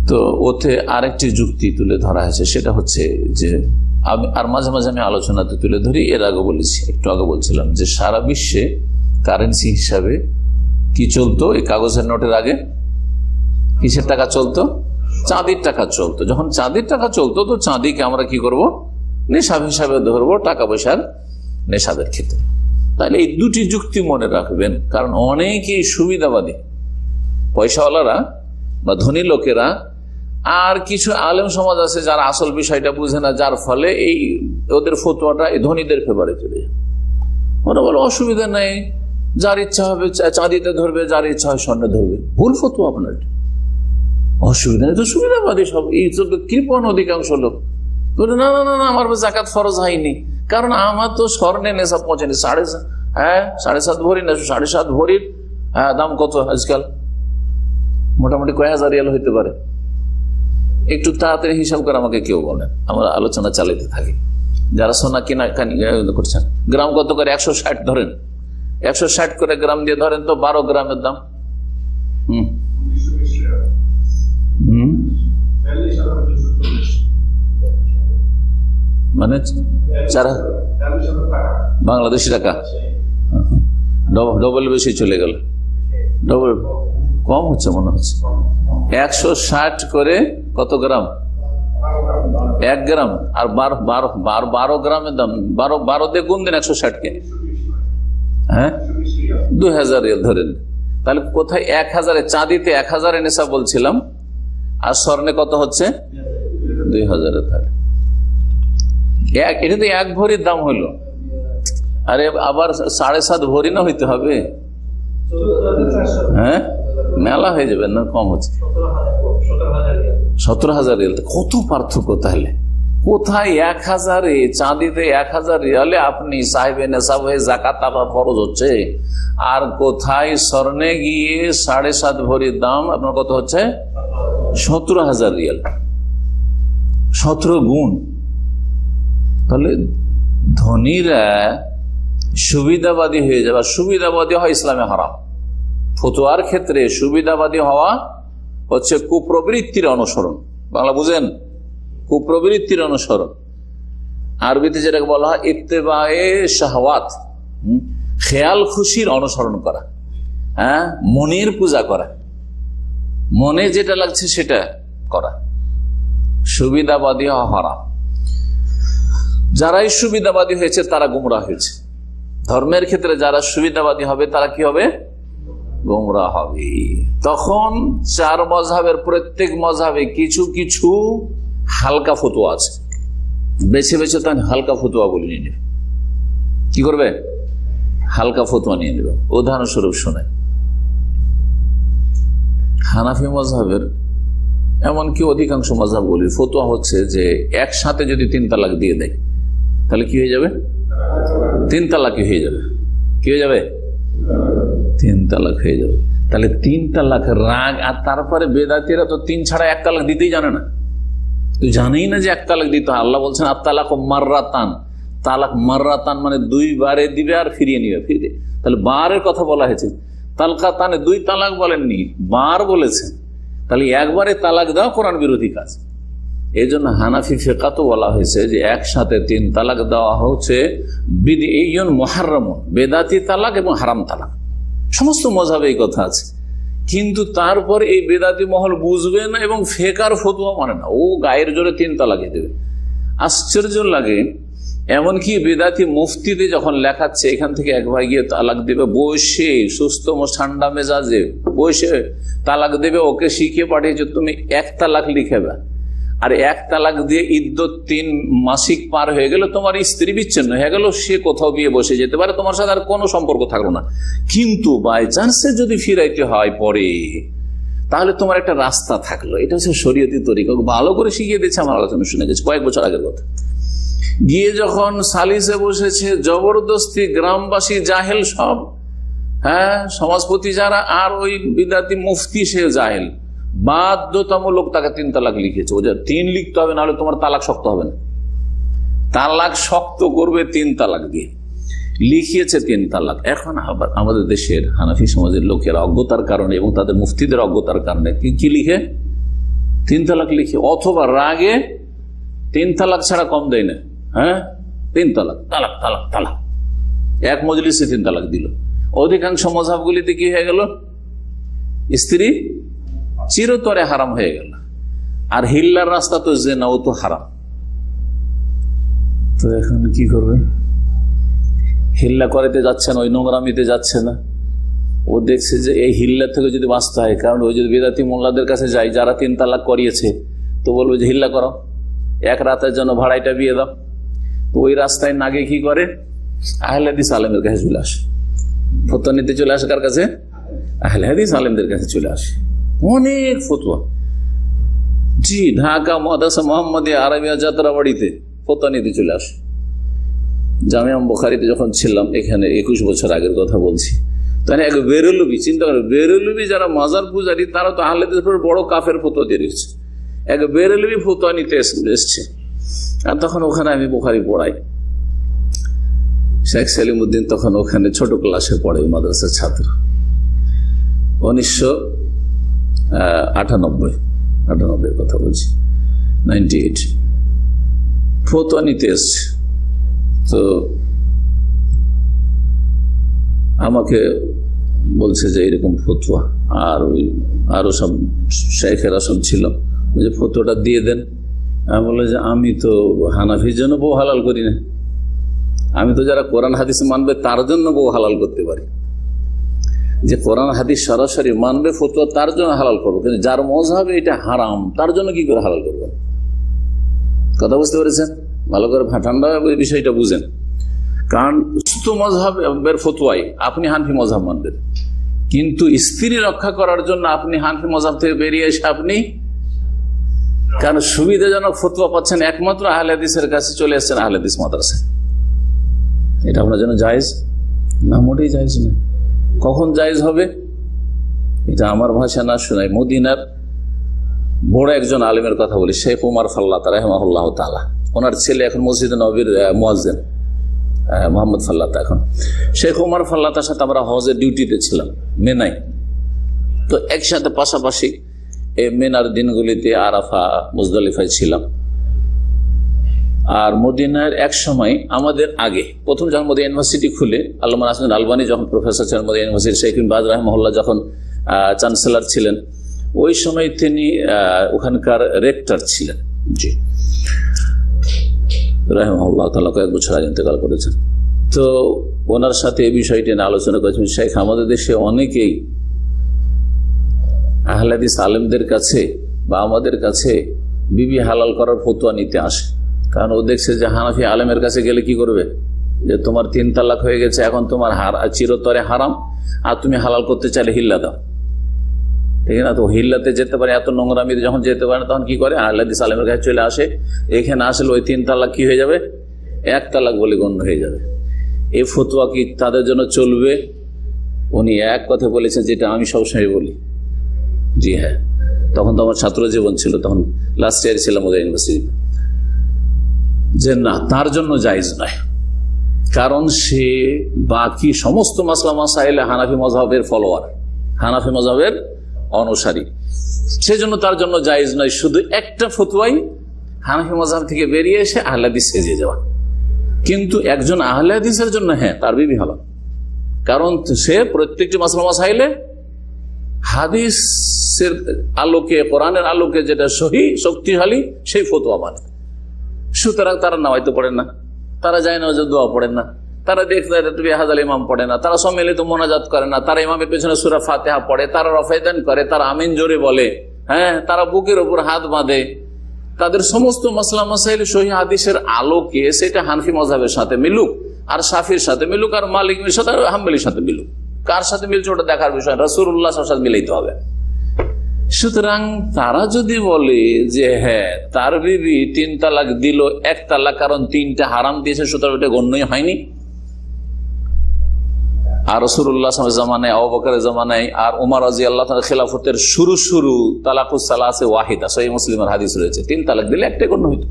তো ওতে আরেকটি যুক্তি তুলে ধরা হয়েছে, সেটা হচ্ছে যে আর মাঝে মাঝে আমি আলোচনাতে তুলে ধরি, এর আগে বলেছি, একটু আগে বলছিলাম যে সারা বিশ্বে কারেন্সি হিসাবে কি চলতো? এই কাগজের নোটের আগে কিসের টাকা চলতো? চাঁদির টাকা চলতো। যখন চাঁদির টাকা চলতো, তো চাঁদিকে আমরা কি করব? নেশাব হিসাবে ধরবো, টাকা পয়সার নেশাবের ক্ষেত্রে। তাহলে এই দুটি যুক্তি মনে রাখবেন, কারণ অনেকেই সুবিধাবাদী পয়সাওয়ালারা বা ধনী লোকেরা, আর কিছু আলেম সমাজ আছে যারা আসল বিষয়টা বুঝে না, যার ফলে এই ওদের ফতোয়াটা এই ধনীদের ফেভারে চলে যায়। ওরা বলে অসুবিধা নেই, যার ইচ্ছা হবে চাঁদিতে ধরবে, যার ইচ্ছা হয় স্বর্ণে ধরবে। ভুল ফতোয়া আপনার, অসুবিধা নেই তো, সুবিধাবাদী সব। এই কৃপণ অধিকাংশ লোক বলে না না না না, আমার জাকাত ফরজ হয়নি, কারণ আমার তো স্বর্ণে নেশা পৌঁছেনি। 7.5 ভরি না 7.5 ভরির দাম কত আজকাল? মোটামুটি কয় হাজার রিয়াল হইতে পারে? একটু তাড়াতাড়ি হিসাব করে আমাকে কেউ বলেন, আমরা আলোচনা চালাতে থাকি। যারা সোনা কিনা করছেন, গ্রাম কত করে? 160 ধরেন, 160 করে গ্রাম দিয়ে ধরেন তো 12 গ্রামের দাম। মানে বাংলাদেশি টাকা ডবল বেশি চলে গেল, ডবল কম হচ্ছে মনে হচ্ছে। 160 করে কত গ্রাম? 1 গ্রাম। আর 12 গ্রামের দাম 12 দিয়ে গুণ দিন 160-কে, হ্যাঁ 2000 রিয়াল ধরেন। তাহলে কোথায় 1000? চাঁদিতে 1000 নেশা বলছিলাম, আর স্বর্ণে কত হচ্ছে? 2000। তাহলে এটা তো 1 ভরির দাম হইলো। আরে আবার 7.5 ভরি না হইতে হবে? হ্যাঁ, মেলা হয়ে যাবে না, কম হচ্ছে 17,000 রিয়াল। কত পার্থক্য তাহলে? কোথায় 1000-এ, চাঁদিতে 1000 রিয়ালে আপনি সাহেবে নেশাব হয়ে জাকাত আপনার ফরজ হচ্ছে, আর কোথায় স্বর্ণে গিয়ে 7.5 ভরির দাম আপনার কত হচ্ছে? 17,000 রিয়াল, 17 গুণ। তাহলে ধনীরা সুবিধাবাদী হয়ে যাবে। সুবিধাবাদী হয় ইসলামে হারাম। ফতোয়ার ক্ষেত্রে সুবিধাবাদী হওয়া হচ্ছে কুপ্রবৃত্তির অনুসরণ। বাংলা বুঝেন? কুপ্রবৃত্তির অনুসরণ। আরবিতে যেটাকে বলা হয় ইত্তেবায়ে শাহওয়াত, খেয়াল খুশির অনুসরণ করা, হ্যাঁ, মনের পূজা করা, মনে যেটা লাগছে সেটা করা। সুবিধাবাদী হওয়া হারাম। যারাই সুবিধাবাদী হয়েছে তারা গুমরাহ হয়েছে। ধর্মের ক্ষেত্রে যারা সুবিধাবাদী হবে তারা কি হবে? গুমরাহ হবে। তখন 4 মযহাবের প্রত্যেক মযহাবে কিছু কিছু হালকা ফতোয়া আছে, বেছে বেছে তাই হালকা ফতোয়া বলে নিয়ে নেবে। কি করবে? হালকা ফতোয়া নিয়ে নেবে। উদাহরণস্বরূপ শোনে, হানাফি মযহাবের এমনকি অধিকাংশ মযহাবগুলির ফতোয়া হচ্ছে যে একসাথে যদি 3 তালাক দিয়ে দেয় তাহলে কি হয়ে যাবে? 3 তালাকই হয়ে যাবে। কি হয়ে যাবে? 3 তালাক হয়ে যাবে। তাহলে 3 তালাক রাগ। আর তারপরে বেদাতিরা তো 3 ছাড়া 1 তালাক দিতেই জানে না, তুই জানেই না যে 1 তালাক দিতে হয়। আল্লাহ বলছেন আত-তালাকু মাররাতান, তালাক মাররাতান মানে 2 বারে দিবে আর ফিরিয়ে নিবে। ফিরে তাহলে বারের কথা বলা হয়েছে। তালকাতানে 2 তালাক বলেননি, বার বলেছেন। তাহলে একবারে তালাক দেওয়া কোরআন বিরোধী কাজ। এই জন্য হানাফি ফিকাতে বলা হয়েছে যে একসাথে 3 তালাক দেওয়া হচ্ছে বিদঈয়ুন মুহাররামুন, বেদাতি তালাক এবং হারাম তালাক। সমস্ত মযহাবে এই কথা আছে। কিন্তু তারপর এই বেদাতি মহল বুঝবে না এবং ফেকার ফতোয়া মানে না, ও গায়ের জোরে 3 তালাকই দেবে। আশ্চর্য লাগে, এমনকি বেদাতি মুফতিতে যখন লেখাচ্ছে এখান থেকে এক ভাই গিয়ে তালাক দেবে, বসে সুস্থ ঠান্ডা মেজাজে বসে তালাক দেবে, ওকে শিখিয়ে পাঠিয়েছে তুমি 1 তালাক লিখেবে, আর 1 তালাক দিয়ে ইদ্যত 3 মাসিক পার হয়ে গেল, তোমার স্ত্রী বিচ্ছিন্ন হয়ে গেল, সে কোথাও গিয়ে বসে যেতে পারে, তোমার সাথে আর কোনো সম্পর্ক থাকলো না। কিন্তু বাই চান্সে যদি ফিরাইতে হয় পরে, তাহলে তোমার একটা রাস্তা থাকলো। এটা হচ্ছে শরীয়তি তরিকা, ভালো করে শিখিয়ে দিচ্ছে। আমার আলোচনা শুনে গেছে কয়েক বছর আগের কথা। গিয়ে যখন সালিসে বসেছে, জবরদস্তি গ্রামবাসী জাহেল সব, হ্যাঁ, সমাজপতি যারা, আর ওই বিদাতি মুফতি সে জাহেল, বাধ্যতামূলক তাকে 3 তালাক লিখেছে। ও 3 লিখতে হবে, নাহলে তোমার তালাক শক্ত হবে না। তালাক শক্ত করবে 3 তালাক দিয়ে, লিখিয়েছে 3 তালাক। এখন আবার আমাদের দেশের হানাফি সমাজের লোকেরা অজ্ঞতার কারণে এবং তাদের মুফতিদের অজ্ঞতার কারণে কি লিখে? 3 তালাক লিখে, অথবা রাগে 3 তালাক ছাড়া কম দেয় না। হ্যাঁ, 3 তালাক, তালাক তালাক তালাক, এক মজলিসে 3 তালাক দিল। অধিকাংশ মযহাবগুলিতে কি হয়ে গেল? স্ত্রী চিরতরে হারাম হয়ে গেল। আর হিল্লার রাস্তা তো জিনা, ও তো হারাম। তো এখন কি করবে? হিল্লা করাতে যাচ্ছে না, ওই নোংরামিতে যাচ্ছে না। ও দেখছে যে এই হিল্লা থেকে যদি বাঁচতে হয়, কারণ ওই যদি বেদাতি মোল্লাদের কাছে যায় যারা 3 তালাক করিয়েছে, তো বলবে যে হিল্লা করো, 1 রাতের জন্য ভাড়াইটা বিয়ে দাও। তো ওই রাস্তায় না গিয়ে কি করে? আহলে হাদিস আলেমের কাছে চলে আসে। ফতোয়া নিতে চলে আসে কার কাছে? আহলে হাদিস আলেমদের কাছে চলে আসে, অনেক ফতোয়া। জি, ঢাকা মাদ্রাসা মোহাম্মদিয়া আরবিয়া যাত্রাবাড়িতে ফতোয়া নিতে চলে আসে। জামিয়া বুখারীতে যখন ছিলাম, এখানে 21 বছর আগের কথা বলছি, তাহলে এক বেরেলবি, চিন্তা করে, বেরেলবি যারা মাজার পূজারী তারা তো আহলে হাদিসের উপর বড় কাফের ফতোয়া দিয়ে দিচ্ছে। এক বেরেলবি ফতোয়া নিতে এসছে, আর তখন ওখানে আমি বুখারী পড়াই। শেখ সেলিমউদ্দিন তখন ওখানে ছোট ক্লাসে পড়ে, মাদ্রাসার ছাত্র। 1998 কথা বলছি, 98 ফতোয়া নিতে এসছে। তো আমাকে বলছে যে এরকম ফতোয়া, আর ওই আরো সব শেখেরা সব ছিল, যে ফতোয়াটা দিয়ে দেন। আমি বললাম যে আমি তো হানাফির জন্য বউ হালাল করি না, আমি তো যারা কোরআন হাদিস মানবে তার জন্য বউ হালাল করতে পারি। যে কোরআন হাদিস সরাসরি মানবে ফতোয়া তার জন্য হালাল করবো, কিন্তু যার মজহাবে এটা হারাম তার জন্য কি করে হালাল করবেন? কথা বুঝতে পেরেছেন? ভালো করে ঠান্ডা বিষয়টা বুঝেন। কারণ মজহাবের ফতোয়ায় আপনি হানফি মজহাব মানবেন, কিন্তু স্ত্রী রক্ষা করার জন্য আপনি হানফি মজহাব থেকে বেরিয়ে এসে আপনি, কারণ সুবিধাজনক ফতোয়া পাচ্ছেন একমাত্র আহলে হাদিসের কাছে, চলে এসছেন আহলে হাদিস মাদ্রাসায়। এটা আপনার জন্য জায়েজ না? মোটেই জায়েজ নয়। কখন জায়েজ হবে? এটা আমার ভাষা না শোনায়, মদিনার বড় একজন আলেমের কথা বলি, শেখ উমর ফাল্লাতা রাহিমাহুল্লাহ তাআলা। ওনার ছেলে এখন মসজিদে নববীর মুয়াজ্জিন, মোহাম্মদ ফাল্লাতা। এখন শেখ উমর ফাল্লাতার সাথে আমরা হজের ডিউটিতে ছিলাম মেনায়। তো একসাথে পাশাপাশি এই মেনার দিনগুলিতে আরাফা মুজদালিফায় ছিলাম। আর মদিনার এক সময় আমাদের আগে প্রথম যখন মদিনা ইউনিভার্সিটি খুলে, আল্লামা নাসিরুদ্দিন আলবানী যখন প্রফেসর ছিলেন মদিনা ইউনিভার্সিটি, শেখ বিন বাজ রাহিমাহুল্লাহ যখন চ্যান্সেলর ছিলেন, ওই সময় তিনি ওখানকার রেক্টর ছিলেন। জি, রাহিমাহুল্লাহ তাআলা কয়েক বছর আগে ইন্তেকাল করেছেন। তো ওনার সাথে এই বিষয়টি নিয়ে আলোচনা করেছেন। শেখ, আমাদের দেশে অনেকেই আহলে হাদিস আলেমদের কাছে বা আমাদের কাছে বিবি হালাল করার ফতোয়া নিতে আসে, কারণ ও দেখছে যে হানাফি আলেমের কাছে গেলে কি করবে, যে তোমার 3 তালাক হয়ে গেছে, এখন তোমার চিরতরে হারাম, আর তুমি হালাল করতে চাইলে হিল্লা দাও, ঠিক না? তো হিল্লাতে যেতে পারে, এত নোংরামি যখন যেতে পারে তখন কি করে, আহলে হাদিস আলেমের কাছে চলে আসে। এখানে আসলে ওই 3 তালাক কি হয়ে যাবে, 1 তালাক বলে গণ্য হয়ে যাবে। এই ফতোয়া কি তাদের জন্য চলবে? উনি এক কথা বলেছেন, যেটা আমি সবসময় বলি। জি হ্যাঁ, তখন তো আমার ছাত্র জীবন ছিল, তখন লাস্ট ইয়ার ছিলাম ওদের ইউনিভার্সিটি, যে না, তার জন্য জায়েজ নয়, কারণ সে বাকি সমস্ত মাসলা মাসাইলে হানাফি মজহাবের ফলোয়ার, হানাফি মজহাবের অনুসারী, সেজন্য তার জন্য জায়েজ নয়। শুধু একটা ফতোয়াই হানাফি মজহাব থেকে বেরিয়ে এসে আহলে হাদিস সেজে যাওয়া। কিন্তু একজন আহলে হাদিসের জন্য হ্যাঁ, তার বিবি হালাল, কারণ সে প্রত্যেকটি মাসলা মাসাইলে হাদিসের আলোকে, কোরআনের আলোকে যেটা সহি শক্তিশালী সেই ফতোয়া মানে। সুতরাং তারা নামাইতে পড়েন না, তারা যায় না, দোয়া পড়েন না, তারা দেখতে হাজাল ইমাম পড়ে না, তারা সম্মিলিত মোনাজাত করে না, তারা ইমামের পেছনে সূরা ফাতিহা পড়ে, তারা রফায়দান করে, তারা আমিন জোরে বলে, হ্যাঁ, তারা বুকের উপর হাত বাঁধে। তাদের সমস্ত মাসলা মাসাইল সহিহ হাদিসের আলোকে, সেটা হানফি মযহাবের সাথে মিলুক, আর শাফির সাথে মিলুক, আর মালিকের সাথে, আর হাম্বলির সাথে মিলুক, কার সাথে মিলছে ওটা দেখার বিষয়, রাসূলুল্লাহ সাল্লাল্লাহু আলাইহি ওয়াসাল্লাম মিলাইতে হবে। সুতরাং তারা যদি বলে যে হ্যাঁ, তার বিবি 3 তালাক দিল, 1 তালাক কারণ 3টা হারাম দিয়েছে, সুতরাং ওটা গণ্যই হয়নি। আর রাসূলুল্লাহ সাল্লাল্লাহু আলাইহি জামানায়, আবু বকরের জামানায়, আর উমর রাদিয়াল্লাহু তাআলা খেলাফতের শুরু তালাকুস সালাসে ওয়াহিদা, সহিহ মুসলিমের হাদিস রয়েছে, 3 তালাক দিলে একটাই গণ্য হইতো।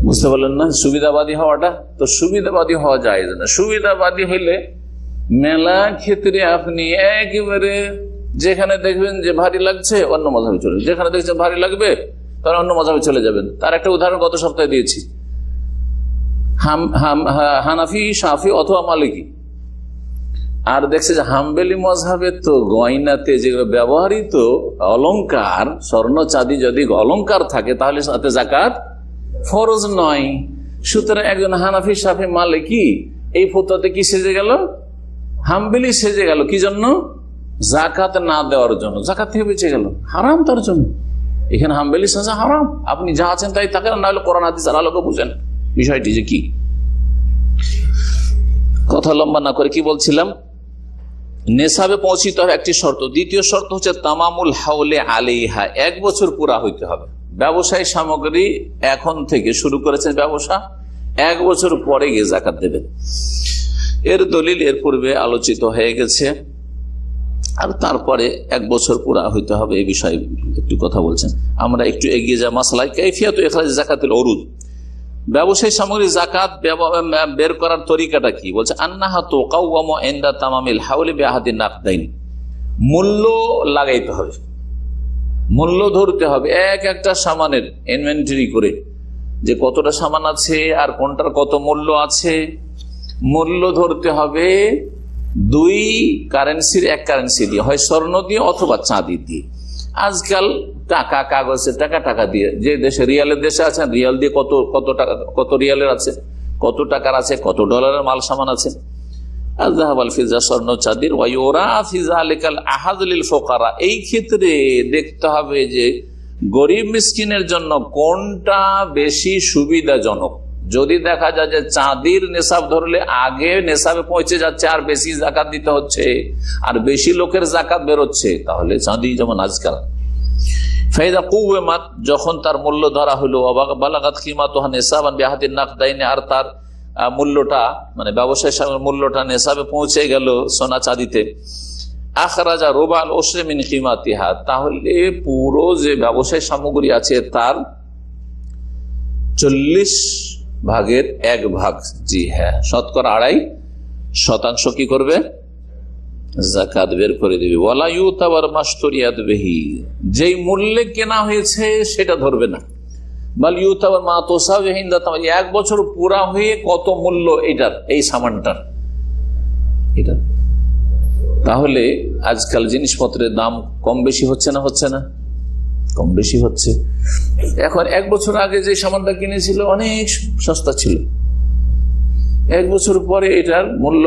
বুঝতে পারলেন না সুবিধাবাদী হওয়াটা? তো সুবিধাবাদী হওয়া যায় না। সুবিধাবাদী হইলে মেলা ক্ষেত্রে আপনি একেবারে যেখানে দেখবেন যে ভারী লাগছে অন্য মযহাবে চলে, যেখানে দেখছেন ভারী লাগবে তার অন্য মযহাবে চলে যাবেন। তার একটা উদাহরণ গত সপ্তাহে দিয়েছি, হানাফি, শাফি অথবা মালিকি। আর দেখছে যে হাম্বলি মযহাবে তো গয়নাতে যেগুলো ব্যবহৃত অলংকার, স্বর্ণ চাঁদি যদি অলংকার থাকে তাহলে সাথে যাকাত ফরজ নয়। সুতরাং একজন হানাফি, শাফি, মালিকি এই ফতোয়াতে কি সেজে গেল? হাম্বলি সেজে গেল। কি জন্য? যাকাত না দেওয়ার জন্য, যাকাত থেকে বেঁচে গেল, হারাম তার জন্য। এখানে হাম্বলি সাজা হারাম, আপনি যা আছেন তাই থাকেন, না হলে কোরআন হাদিস আর আলোকে বুঝেন বিষয়টি যে কি। কথা লম্বা না করে কি বলছিলাম, নেশাবে পৌঁছিতে হবে একটি শর্ত। দ্বিতীয় শর্ত হচ্ছে তামামুল হাওলে আলাইহা, 1 বছর পুরা হইতে হবে। ব্যবসায়ী সামগ্রী এখন থেকে শুরু করেছেন ব্যবসা, 1 বছর পরে গিয়ে যাকাত দেবেন। এর দলিল এর পূর্বে আলোচিত হয়ে গেছে, আর তারপরে 1 বছর পুরা হইতে হবে। এই বিষয়ে একটু কথা বলছেন। আমরা একটু এগিয়ে যাই মাসলায় কাইফিয়াত ইখরাজ যাকাতুল উরুদ, ব্যবসায়ী সামগ্রী যাকাত বের করার তরিকাটা কি? বলছে আন্নাহা তুকাওয়ামু ইনদা তামামিল হাওলি বিআহাদিন নাকদাইন, মূল্য লাগাইতে হবে, মূল্য ধরতে হবে এক একটা সামানের ইনভেন্টরি করে, যে কতটা সামান আছে আর কোনটার কত মূল্য আছে। মূল্য ধরতে হবে 2 কারেন্সির 1 কারেন্সি দিয়ে, হয় স্বর্ণ দিয়ে অথবা চাঁদি দিয়ে। আজকাল টাকা, কাগজের টাকা, টাকা দিয়ে, যে দেশে রিয়ালের দেশে আছেন রিয়াল দিয়ে কত টাকা, কত রিয়ালের আছে, কত টাকার আছে, কত ডলারের মাল সামান আছে। স্বর্ণ চাঁদির ওয়ায়ুরা ফিজা আলিকাল আহাদুল ফোকারা, এই ক্ষেত্রে দেখতে হবে যে গরিব মিসকিনের জন্য কোনটা বেশি সুবিধাজনক। যদি দেখা যায় যে চাঁদির নেশাব ধরলে আগে নেশাবে পৌঁছে যাচ্ছে আর বেশি জাকাত দিতে হচ্ছে আর বেশি লোকের জাকাত বেরোচ্ছে, তাহলে চাঁদি যেমন আজকাল ফাইদা কুওয়ামাত, যখন তার মূল্য ধরা হলো, বালাগাত কিমাতুহা নিসাবান বিআহাদিন নাকদাইন, আর তার মূল্যটা মানে ব্যবসায়ী মূল্যটা নেশাবে পৌঁছে গেল সোনা চাঁদিতে, আখরাজা রুবাল উশরি মিন কিমাতিহা, তাহলে পুরো যে ব্যবসায়ী সামগ্রী আছে তার 40 ভাগের 1 ভাগ, জি হ্যাঁ, শতকরা 2.5% কি করবে? যাকাত বের করে দেবে। ওয়ালা ইউতাবার মাশতুরিয়াত বিহি, যেই মূল্যে কেনা হয়েছে সেটা ধরবে না, বাল ইউতাবার মা তুসাবিহি ইনদা তামাম, 1 বছর পুরা হয়ে কত মূল্য এটার, এই সামানটার এটা। তাহলে আজকাল জিনিসপত্রের দাম কম বেশি হচ্ছে না? হচ্ছে না? কম বেশি হচ্ছে। এখন 1 বছর আগে যে সামানটা কিনেছিল অনেক সস্তা ছিল, 1 বছর পরে এটার মূল্য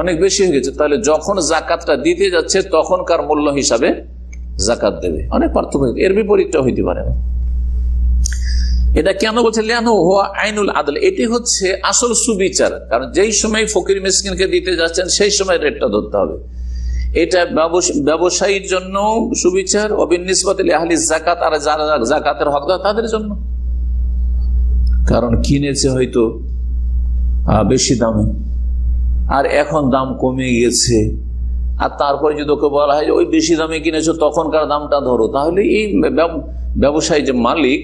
অনেক বেশি হয়ে গেছে, তাহলে যখন যাকাতটা দিতে যাচ্ছে তখনকার মূল্য হিসাবে যাকাত দেবে। অনেক পার্থক্য, এর বিপরীতটা হইতে পারে না। এটা কেন বলছে? আইনুল আদল, এটি হচ্ছে আসল সুবিচার। কারণ যেই সময় ফকির মিসকিনকে দিতে যাচ্ছেন সেই সময় রেটটা ধরতে হবে। এটা ব্যবসায়ীর জন্য সুবিচার, অবিনিসবাতিল আহলি যাকাত, আর যারা যাকাতের হকদার তাদের জন্য। কারণ কিনেছে হয়তো বেশি দামে, আর এখন দাম কমে গেছে, আর তারপরে যদি ওকে বলা হয় ওই বেশি দামে কিনেছো তখনকার দামটা ধরো, তাহলে এই ব্যবসায়ী যে মালিক,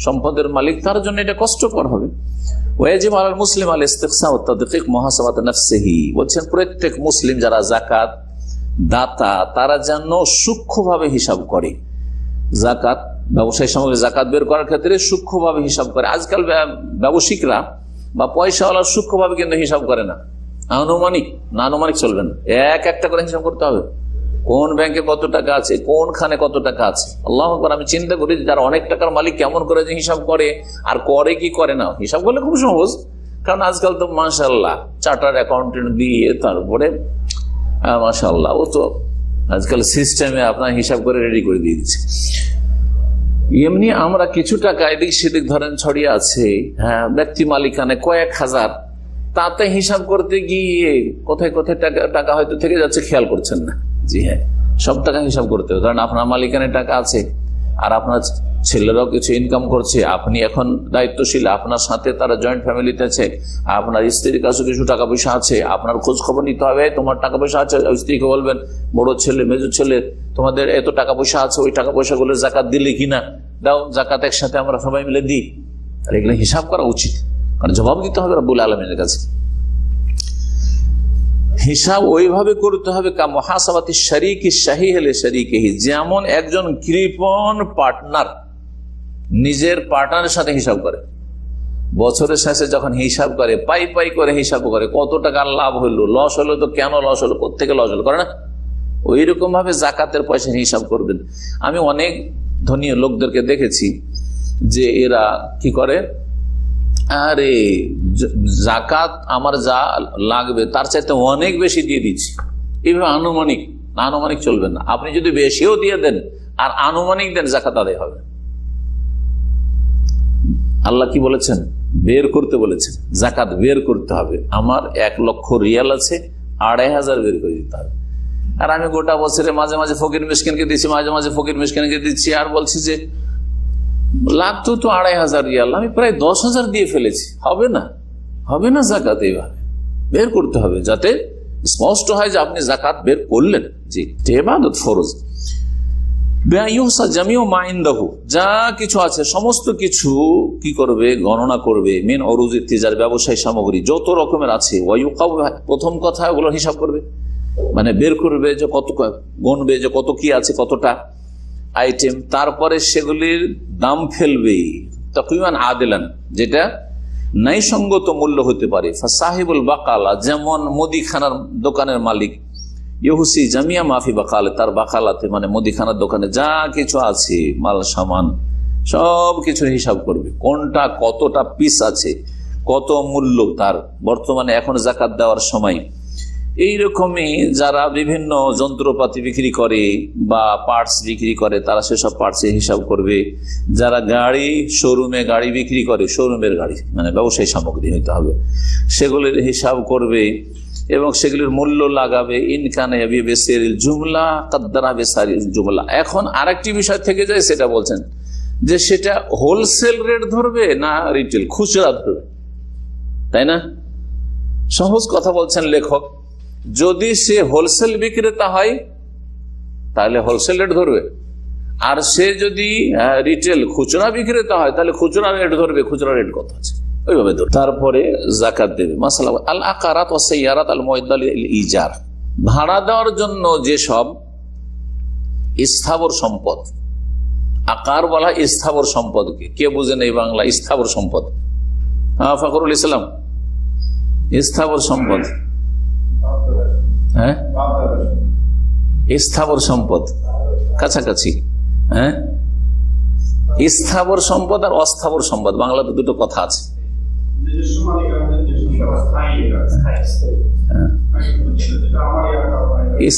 সম্পদের মালিক, তার জন্য এটা কষ্টকর হবে। ওয়াজিব আলাল মুসলিম আল ইস্তিকসা ওয়া তাদকিক মুহাসাবাত নাফসিহি, বলছেন প্রত্যেক মুসলিম যারা যাকাত দাতা তারা যেন সূক্ষ্মভাবে হিসাব করে। যাকাত ব্যবসায়ী সামগ্রী যাকাত বের করার ক্ষেত্রে সূক্ষ্মভাবে হিসাব করে। আজকাল ব্যবসায়িকরা বা পয়সাওয়ালা সূক্ষ্মভাবে কিন্তু হিসাব করে না, আনুমানিক না, আনুমানিক চলবে না, একটা করে হিসাব করতে হবে। কোন ব্যাংকে কত টাকা আছে, কোনখানে কত টাকা আছে। আল্লাহু আকবার, আমি চিন্তা করি যারা অনেক টাকার মালিক কেমন করে যে হিসাব করে, আর করে কি করে না। হিসাব করলে খুব সহজ, কারণ আজকাল তো মাশাআল্লাহ চার্টার্ড অ্যাকাউন্টেন্ট দিয়ে তারপরে মাশাআল্লাহ ও তো আজকাল সিস্টেমে আপনার হিসাব করে রেডি করে দিয়ে দিচ্ছে। এমনি আমরা কিছু টাকা এদিক সেদিক ধরেন ছড়িয়ে আছে, হ্যাঁ, ব্যক্তি মালিকানে কয়েক হাজার, তাতে হিসাব করতে গিয়ে কোথায় কোথায় টাকা হয়তো থেকে যাচ্ছে খেয়াল করছেন না। জি হ্যাঁ, সব টাকা হিসাব করতে হবে। ধরেন আপনার মালিকানে টাকা আছে আর আপনার ছেলেরাও কিছু ইনকাম করছে, আপনি এখন দায়িত্বশীল, আপনার সাথে তারা জয়েন্ট ফ্যামিলিতে আছে, আপনার স্ত্রীর কাছে কিছু টাকা পয়সা আছে, আপনার খোঁজ খবর নিতে হবে। তোমার টাকা পয়সা আছে, স্ত্রীকে বলবেন বড় ছেলে মেজো ছেলে তোমাদের এত টাকা পয়সা আছে, ওই টাকা পয়সাগুলো জাকাত দিলে কিনা, দাও জাকাত একসাথে আমরা সবাই মিলে দিই। আর এগুলো হিসাব করা উচিত, কারণ জবাব দিতে হবে রব্বুল আলামিনের কাছে। হিসাব ওইভাবে করতে হবে কা মুহাসাবাতি শারীকি শাহীহ লি শারীকিহি, যেমন একজন কৃপণ পার্টনার নিজের পার্টনারের সাথে হিসাব করে, বছরের শেষে যখন হিসাব করে পাই পাই করে হিসাব করে, কত টাকা লাভ হলো, লস হলো তো কেন লস হলো, কোথেকে লস হলো, করে না? ওই রকম ভাবে যাকাতের পয়সা হিসাব করবেন। আমি অনেক ধনী লোকদেরকে দেখেছি যে এরা কি করে, আরে যাকাত আমার যা লাগবে তার চাইতে অনেক বেশি দিয়ে দিচ্ছি, এইভাবে আনুমানিক না, আনুমানিক চলবে না। আপনি যদি বেশিও দিয়ে দেন আর আনুমানিক দেন, যাকাত আদায় হবে। আল্লাহ কি বলেছেন? বের করতে বলেছেন, জাকাত বের করতে হবে। আমার 1 লক্ষ রিয়াল আছে, 2500 বের করে দিতে হবে। আর আমি গোটা বছরে মাঝে মাঝে ফকির মিসকিনকে দিচ্ছি, মাঝে মাঝে ফকির মিসকিনকে দিচ্ছি, আর বলছি যে লাগতো তো 2500 রিয়াল, আমি প্রায় 10,000 দিয়ে ফেলেছি। হবে না, হবে না জাকাত। এইভাবে বের করতে হবে যাতে স্পষ্ট হয় যে আপনি জাকাত বের করলেন। জি, ইবাদত ফরজ। যা কিছু আছে সমস্ত কিছু কি করবে, গণনা করবে। মিন অরুজি তিজার, ব্যবসায়ী সামগ্রী যত রকমের আছে, প্রথম কথা ওগুলো হিসাব করবে, মানে বের করবে যে কত, গণবে যে কত কি আছে, কতটা আইটেম। তারপরে সেগুলির দাম ফেলবে তাকওয়ান আদিলান, যেটা ন্যায়সঙ্গত মূল্য হতে পারে। সাহিবুল বাকালা, যেমন মুদিখানার দোকানের মালিক, ইহুসি জামিয়া মাফি বাকালে, তার বাকালাতে মানে মুদিখানার দোকানে যা কিছু আছে মাল সামান সব কিছু হিসাব করবে, কোনটা কতটা পিস আছে, কত মূল্য তার বর্তমানে এখন জাকাত দেওয়ার সময়। এইরকমই যারা বিভিন্ন যন্ত্রপাতি বিক্রি করে বা পার্টস বিক্রি করে, তারা সেসব পার্টসের হিসাব করবে। যারা গাড়ি শোরুমে গাড়ি বিক্রি করে, শোরুমের গাড়ি মানে ব্যবসায়ী সামগ্রী হইতে হবে, সেগুলির হিসাব করবে এবং সেগুলির মূল্য লাগাবে। ইনকানে বেসেরিল জুমলা কাদ্দারা বেসারিল জুমলা। এখন আরেকটি বিষয় থেকে যায়, সেটা বলছেন যে সেটা হোলসেল রেট ধরবে না রিটেল, খুচরা ধরবে, তাই না? সহজ কথা বলছেন লেখক, যদি সে হোলসেল বিক্রেতা হয় তাহলে হোলসেল রেট ধরবে, আর সে যদি রিটেল খুচরা বিক্রেতা হয় তাহলে খুচরা রেট ধরবে। খুচরা রেট কত আছে ওইভাবে ধরবে, তারপরে জাকাত দেবে। মাসালা আল আকারাত ওয়া সাইয়ারাত আল মুআদ্দাল লিল ইজার, ভাড়া দেওয়ার জন্য যেসব স্থাবর সম্পদ, আকার বলা স্থাবর সম্পদকে, কে বুঝেন এই বাংলা স্থাবর সম্পদ? ফখরুল ইসলাম, স্থাবর সম্পদ, হ্যাঁ স্থাবর সম্পদ কাছাকাছি। হ্যাঁ, স্থাবর সম্পদ আর অস্থাবর সম্পদ, বাংলাতে দুটো কথা আছে।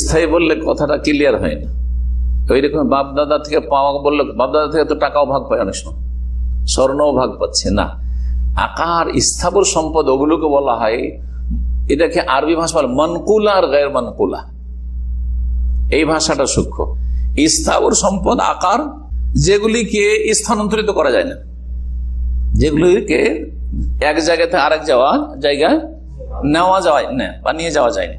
স্থায়ী বললে কথাটা ক্লিয়ার হয় না, ওই রকম বাপদাদা থেকে পাওয়া বললে, বাপদাদা থেকে তো টাকাও ভাগ পায় অনেক সময়, স্বর্ণও ভাগ পাচ্ছে না। আকার স্থাবর সম্পদ ওগুলোকে বলা হয়, এটাকে আরবি ভাষা বলে মানকুলা আর গায়ের মানকুলা। এই ভাষাটা সূক্ষ্ম। স্থাবর সম্পদ আকার, যেগুলিকে স্থানান্তরিত করা যায় না, যেগুলিকে এক জায়গা থেকে আরেক জায়গায় নেওয়া যায় না বা নিয়ে যাওয়া যায় না।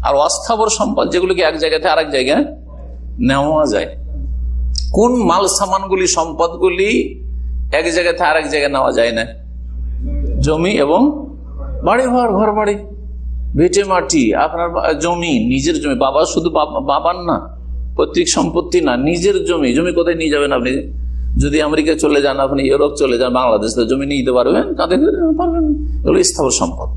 আর অস্থাবর সম্পদ যেগুলিকে এক জায়গা থেকে আরেক জায়গায় নেওয়া যায়। কোন মাল সামানগুলি, সম্পদগুলি এক জায়গা থেকে আরেক জায়গায় নেওয়া যায় না? জমি এবং বাড়ি ঘর, ঘর বাড়ি, ভিটে মাটি, আপনার জমি, নিজের জমি, বাবা শুধু বাবার না, পৈতৃক সম্পত্তি না, নিজের জমি। জমি কোথায় নিয়ে যাবেন আপনি? যদি আমেরিকা চলে যান, আপনি ইউরোপ চলে যান, বাংলাদেশ জমি নিয়ে যেতে পারবেন? তাদের পারবেন। এগুলো স্থাবর সম্পদ।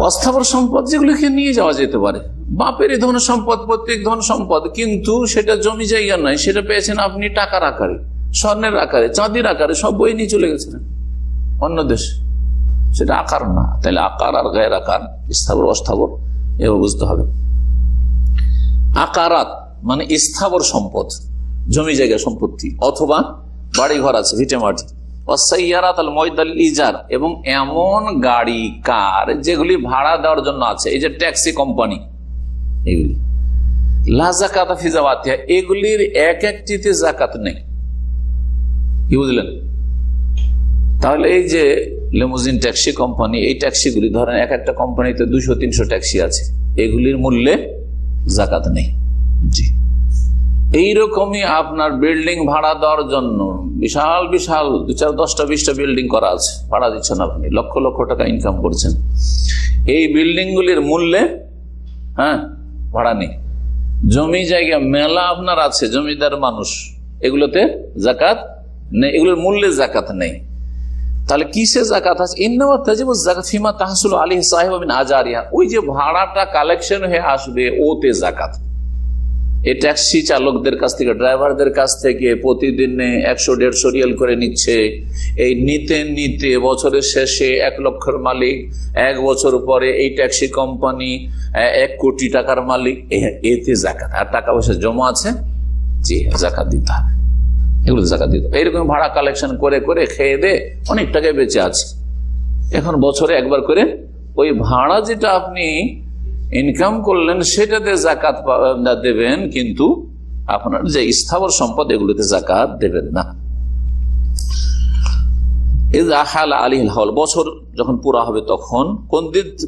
অস্থাবর সম্পদ যেগুলোকে নিয়ে যাওয়া যেতে পারে, বাপেরই ধন সম্পদ, পৈতৃক ধন সম্পদ, কিন্তু সেটা জমি জায়গা নয়, সেটা পেয়েছেন আপনি টাকার আকারে, স্বর্ণের আকারে, চাঁদির আকারে, সব বই নিয়ে চলে গেছিলেন অন্য দেশে, সেটা আকার না। তাহলে আকার আর গায়ের আকার, স্থাবর অস্থাবর, এবার বুঝতে হবে। আকারাত মানে স্থাবর সম্পদ, জমি জায়গা সম্পত্তি অথবা বাড়ি ঘর আছে, ভিটে মাটি। ওয়াসাইয়ারাত আল মুআদ্দাল ইজার, এবং এমন গাড়ি কার যেগুলি ভাড়া দেওয়ার জন্য আছে, এই যে ট্যাক্সি কোম্পানি, এগুলি লা যাকাতা ফি যাওয়াতিহা, এগুলির এক একটিতে যাকাত নেই। কি বুঝলেন? তাহলে এই যে লিমুজিন ট্যাক্সি কোম্পানি, এই ট্যাক্সিগুলি ধরেন এক একটা কোম্পানিতে 200-300 ট্যাক্সি আছে, এগুলির মূল্যে যাকাত নেই। জি, এইরকমই আপনার বিল্ডিং ভাড়া দেওয়ার জন্য বিশাল বিশাল 2-4-10-20টা বিল্ডিং করা আছে, ভাড়া দিচ্ছেন আপনি, লক্ষ লক্ষ টাকা ইনকাম করছেন, এই বিল্ডিংগুলির মূল্যে ভাড়া নেই। জমি জায়গা মেলা আপনার আছে, জমিদার মানুষ, এগুলোতে যাকাত নেই, এগুলোর মূল্যে যাকাত নেই। তাহলে কিসে যাকাত আছে? ইন্নামা তাজিবু যাকাত ফিমা তাহসুলু আলাইহি সাহিবু মিন আজারিহা, ওই যে ভাড়াটা কালেকশন হয়ে আসবে ওতে যাকাত। এই ট্যাক্সি চালকদের কাছ থেকে, ড্রাইভারদের কাছ থেকে প্রতিদিনে 100-150 রিয়াল করে নিচ্ছে। এই নিতে নিতে বছরের শেষে 1 লক্ষের মালিক, 1 বছর পরে এই ট্যাক্সি কোম্পানি 1 কোটি টাকার মালিক, এতে যাকাত। আর টাকা পয়সা জমা আছে, জি যাকাত দিতে হবে। এগুলো জাকাত দিতে। এইরকম ভাড়া কালেকশন করে করে খেয়ে দে অনেক টাকায় বেঁচে আছে, এখন বছরে একবার করে ওই ভাড়া যেটা আপনি ইনকাম করলেন সেটাতে জাকাত দেবেন, কিন্তু আপনার যে স্থাবর সম্পদ এগুলোতে জাকাত দেবেন না। বছর যখন পুরা হবে তখন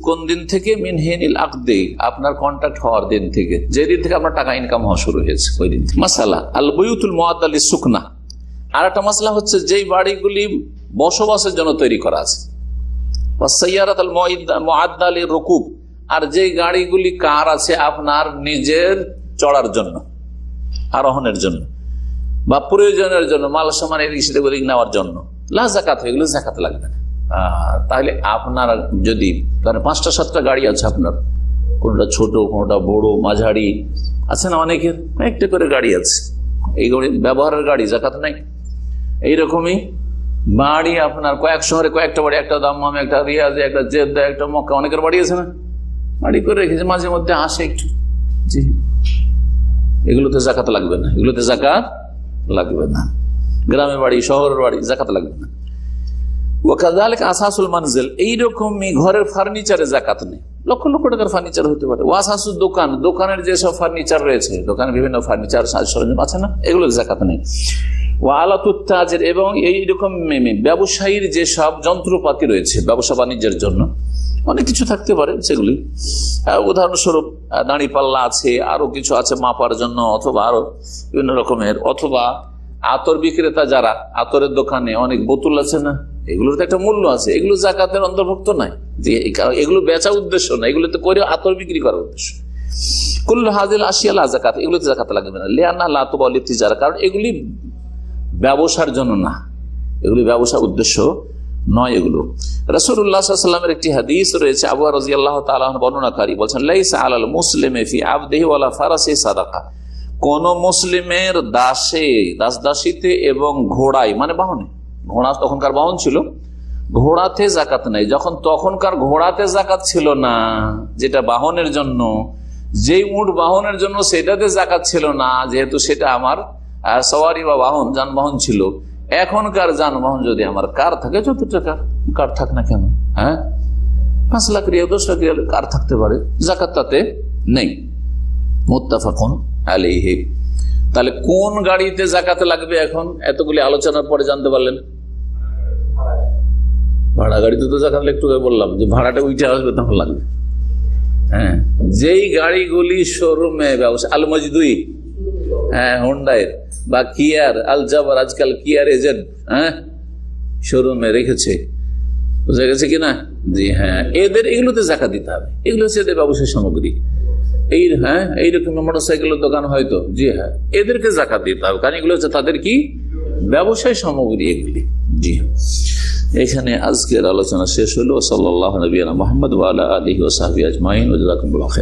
কোন দিন থেকে? মিনহিনিল আকদি, আপনার কন্ট্রাক্ট হওয়ার দিন থেকে, যে দিন থেকে আপনার টাকা ইনকাম হওয়া শুরু হয়েছে ওই দিন থেকে। মাসালা আল বুয়ুতুল মুআদ্দা লিসুকনা, আর একটা মাসলা হচ্ছে যেই বাড়িগুলি বসবাসের জন্য তৈরি করা আছে। ওয়াসাইয়ারাত আল মুআদ্দা লিরুকুব, আর যে গাড়িগুলি কার আছে আপনার নিজের চড়ার জন্য, আরোহণের জন্য বা প্রয়োজনের জন্য, মাল সামান এদিক সেদিক নেওয়ার জন্য, লা জাকাত, এগুলো জাকাত লাগবে না। তাহলে আপনার যদি 5টা-7টা গাড়ি আছে আপনার, কোনটা ছোট কোনটা বড় মাঝারি আছে না, অনেকের একটা করে গাড়ি আছে, এই গাড়ি ব্যবহারের গাড়ি, জাকাত নাই। এইরকমই বাড়ি আপনার কয়েক শহরে কয়েকটা বাড়ি, একটা দাম্মামে, একটা রিয়াজে, একটা জেদ্দা, একটা মক্কা, অনেকের বাড়ি আছে না, বাড়ি করে রেখেছে, মাঝে মধ্যে আসে একটু, জি, এগুলোতে জাকাত লাগবে না, এগুলোতে জাকাত লাগবে না। গ্রামের বাড়ি, শহরের বাড়ি, জাকাত লাগবে না। ওয়াকাযালিকা আসাসুল মানজিল, এইরকমই ঘরের ফার্নিচারে জাকাত নেই, লক্ষ লক্ষ টাকার ফার্নিচার হতে পারে। ওয়াসাসুদ দোকান, দোকানের যেসব ফার্নিচার রয়েছে, দোকানে বিভিন্ন ফার্নিচার সাজ সরঞ্জাম আছে না, এগুলোর জাকাত নেই। ওয়া আলাতুত তাজির, এবং এইরকম ব্যবসায়ীর যেসব যন্ত্রপাতি রয়েছে ব্যবসা বাণিজ্যের জন্য, অনেক কিছু থাকতে পারে সেগুলি, উদাহরণস্বরূপ দাঁড়ি পাল্লা আছে, আরো কিছু আছে মাপার জন্য, অথবা আরো বিভিন্ন রকমের, অথবা আতর বিক্রেতা যারা, আতরের দোকানে অনেক বোতল আছে না, এগুলোর তো একটা মূল্য আছে, এগুলো জাকাতের অন্তর্ভুক্ত নাই, যে এগুলো বেচা উদ্দেশ্য না, এগুলো তো করে আতর বিক্রি করার উদ্দেশ্য। কুল্লু হাযিল আশিয়া লা জাকাত, এগুলোতে জাকাত লাগবে না। লিআন্না লা তুবাউ লিতিজারা, কারণ এগুলি ব্যবসার জন্য না, এগুলি ব্যবসার উদ্দেশ্য নয়। এগুলো রাসূলুল্লাহ সাল্লাল্লাহু আলাইহি ওয়াসাল্লামের একটি হাদিস রয়েছে, আবু হুরায়রা রাদিয়াল্লাহু তাআলা আনহু বর্ণনাকারী বলেন, লাইসা আলাল মুসলিমি ফি আবদিহি ওয়ালা ফারাসি সাদাকা, কোন মুসলিমের দাসে, দাসদাসীতে এবং ঘোড়ায়, মানে বাহনে, ঘোড়া তখনকার বাহন ছিল, ঘোড়াতে জাকাত নাই। যখন তখনকার ঘোড়াতে জাকাত ছিল না, যেটা বাহনের জন্য, যেই উট বাহনের জন্য সেটাতে জাকাত ছিল না, যেহেতু সেটা আমার সওয়ারি বা বাহন, যানবাহন ছিল। এখনকার যানবাহন যদি আমার কার থাকে, যত টাকা কার থাক না কেন, 5 লাখ রিয়াল 10 লাখ রিয়াল কার থাকতে পারে, জাকাত তাতে নেই। মুত্তাফাকুন আলাইহি। তাহলে কোন গাড়িতে জাকাত লাগবে এখন এতগুলি আলোচনার পরে জানতে পারলেন? ভাড়া গাড়িতে তো জাকাত একটু বললাম যে ভাড়াটা উঠে আসবে তখন লাগবে। হ্যাঁ, যেই গাড়িগুলি শোরুমে ব্যবসা, আল মজদুই, হোন্ডায়ের বা কিয়ার, আল জাবার, আজকাল কিয়ার এজেন্ট শোরুমে রেখেছে, বুঝা গেছে কিনা? জি হ্যাঁ, এদের এগুলোতে জাকাত দিতে হবে, এগুলো হচ্ছে এদের ব্যবসায় সামগ্রী। এইরকম মোটরসাইকেলের দোকান হয়তো, জি হ্যাঁ, এদেরকে জাকাত দিতে হবে, কারণ এগুলো হচ্ছে তাদের কি ব্যবসায় সামগ্রী এগুলি। জি হ্যাঁ, এখানে আজকের আলোচনা শেষ হলো। সাল্লাল্লাহু আলা নবিয়িনা মুহাম্মদ ওয়া আলা আলিহি ওয়া সাহবিহি আজমাইন। ওয়া জাযাকুমুল্লাহু খায়রান।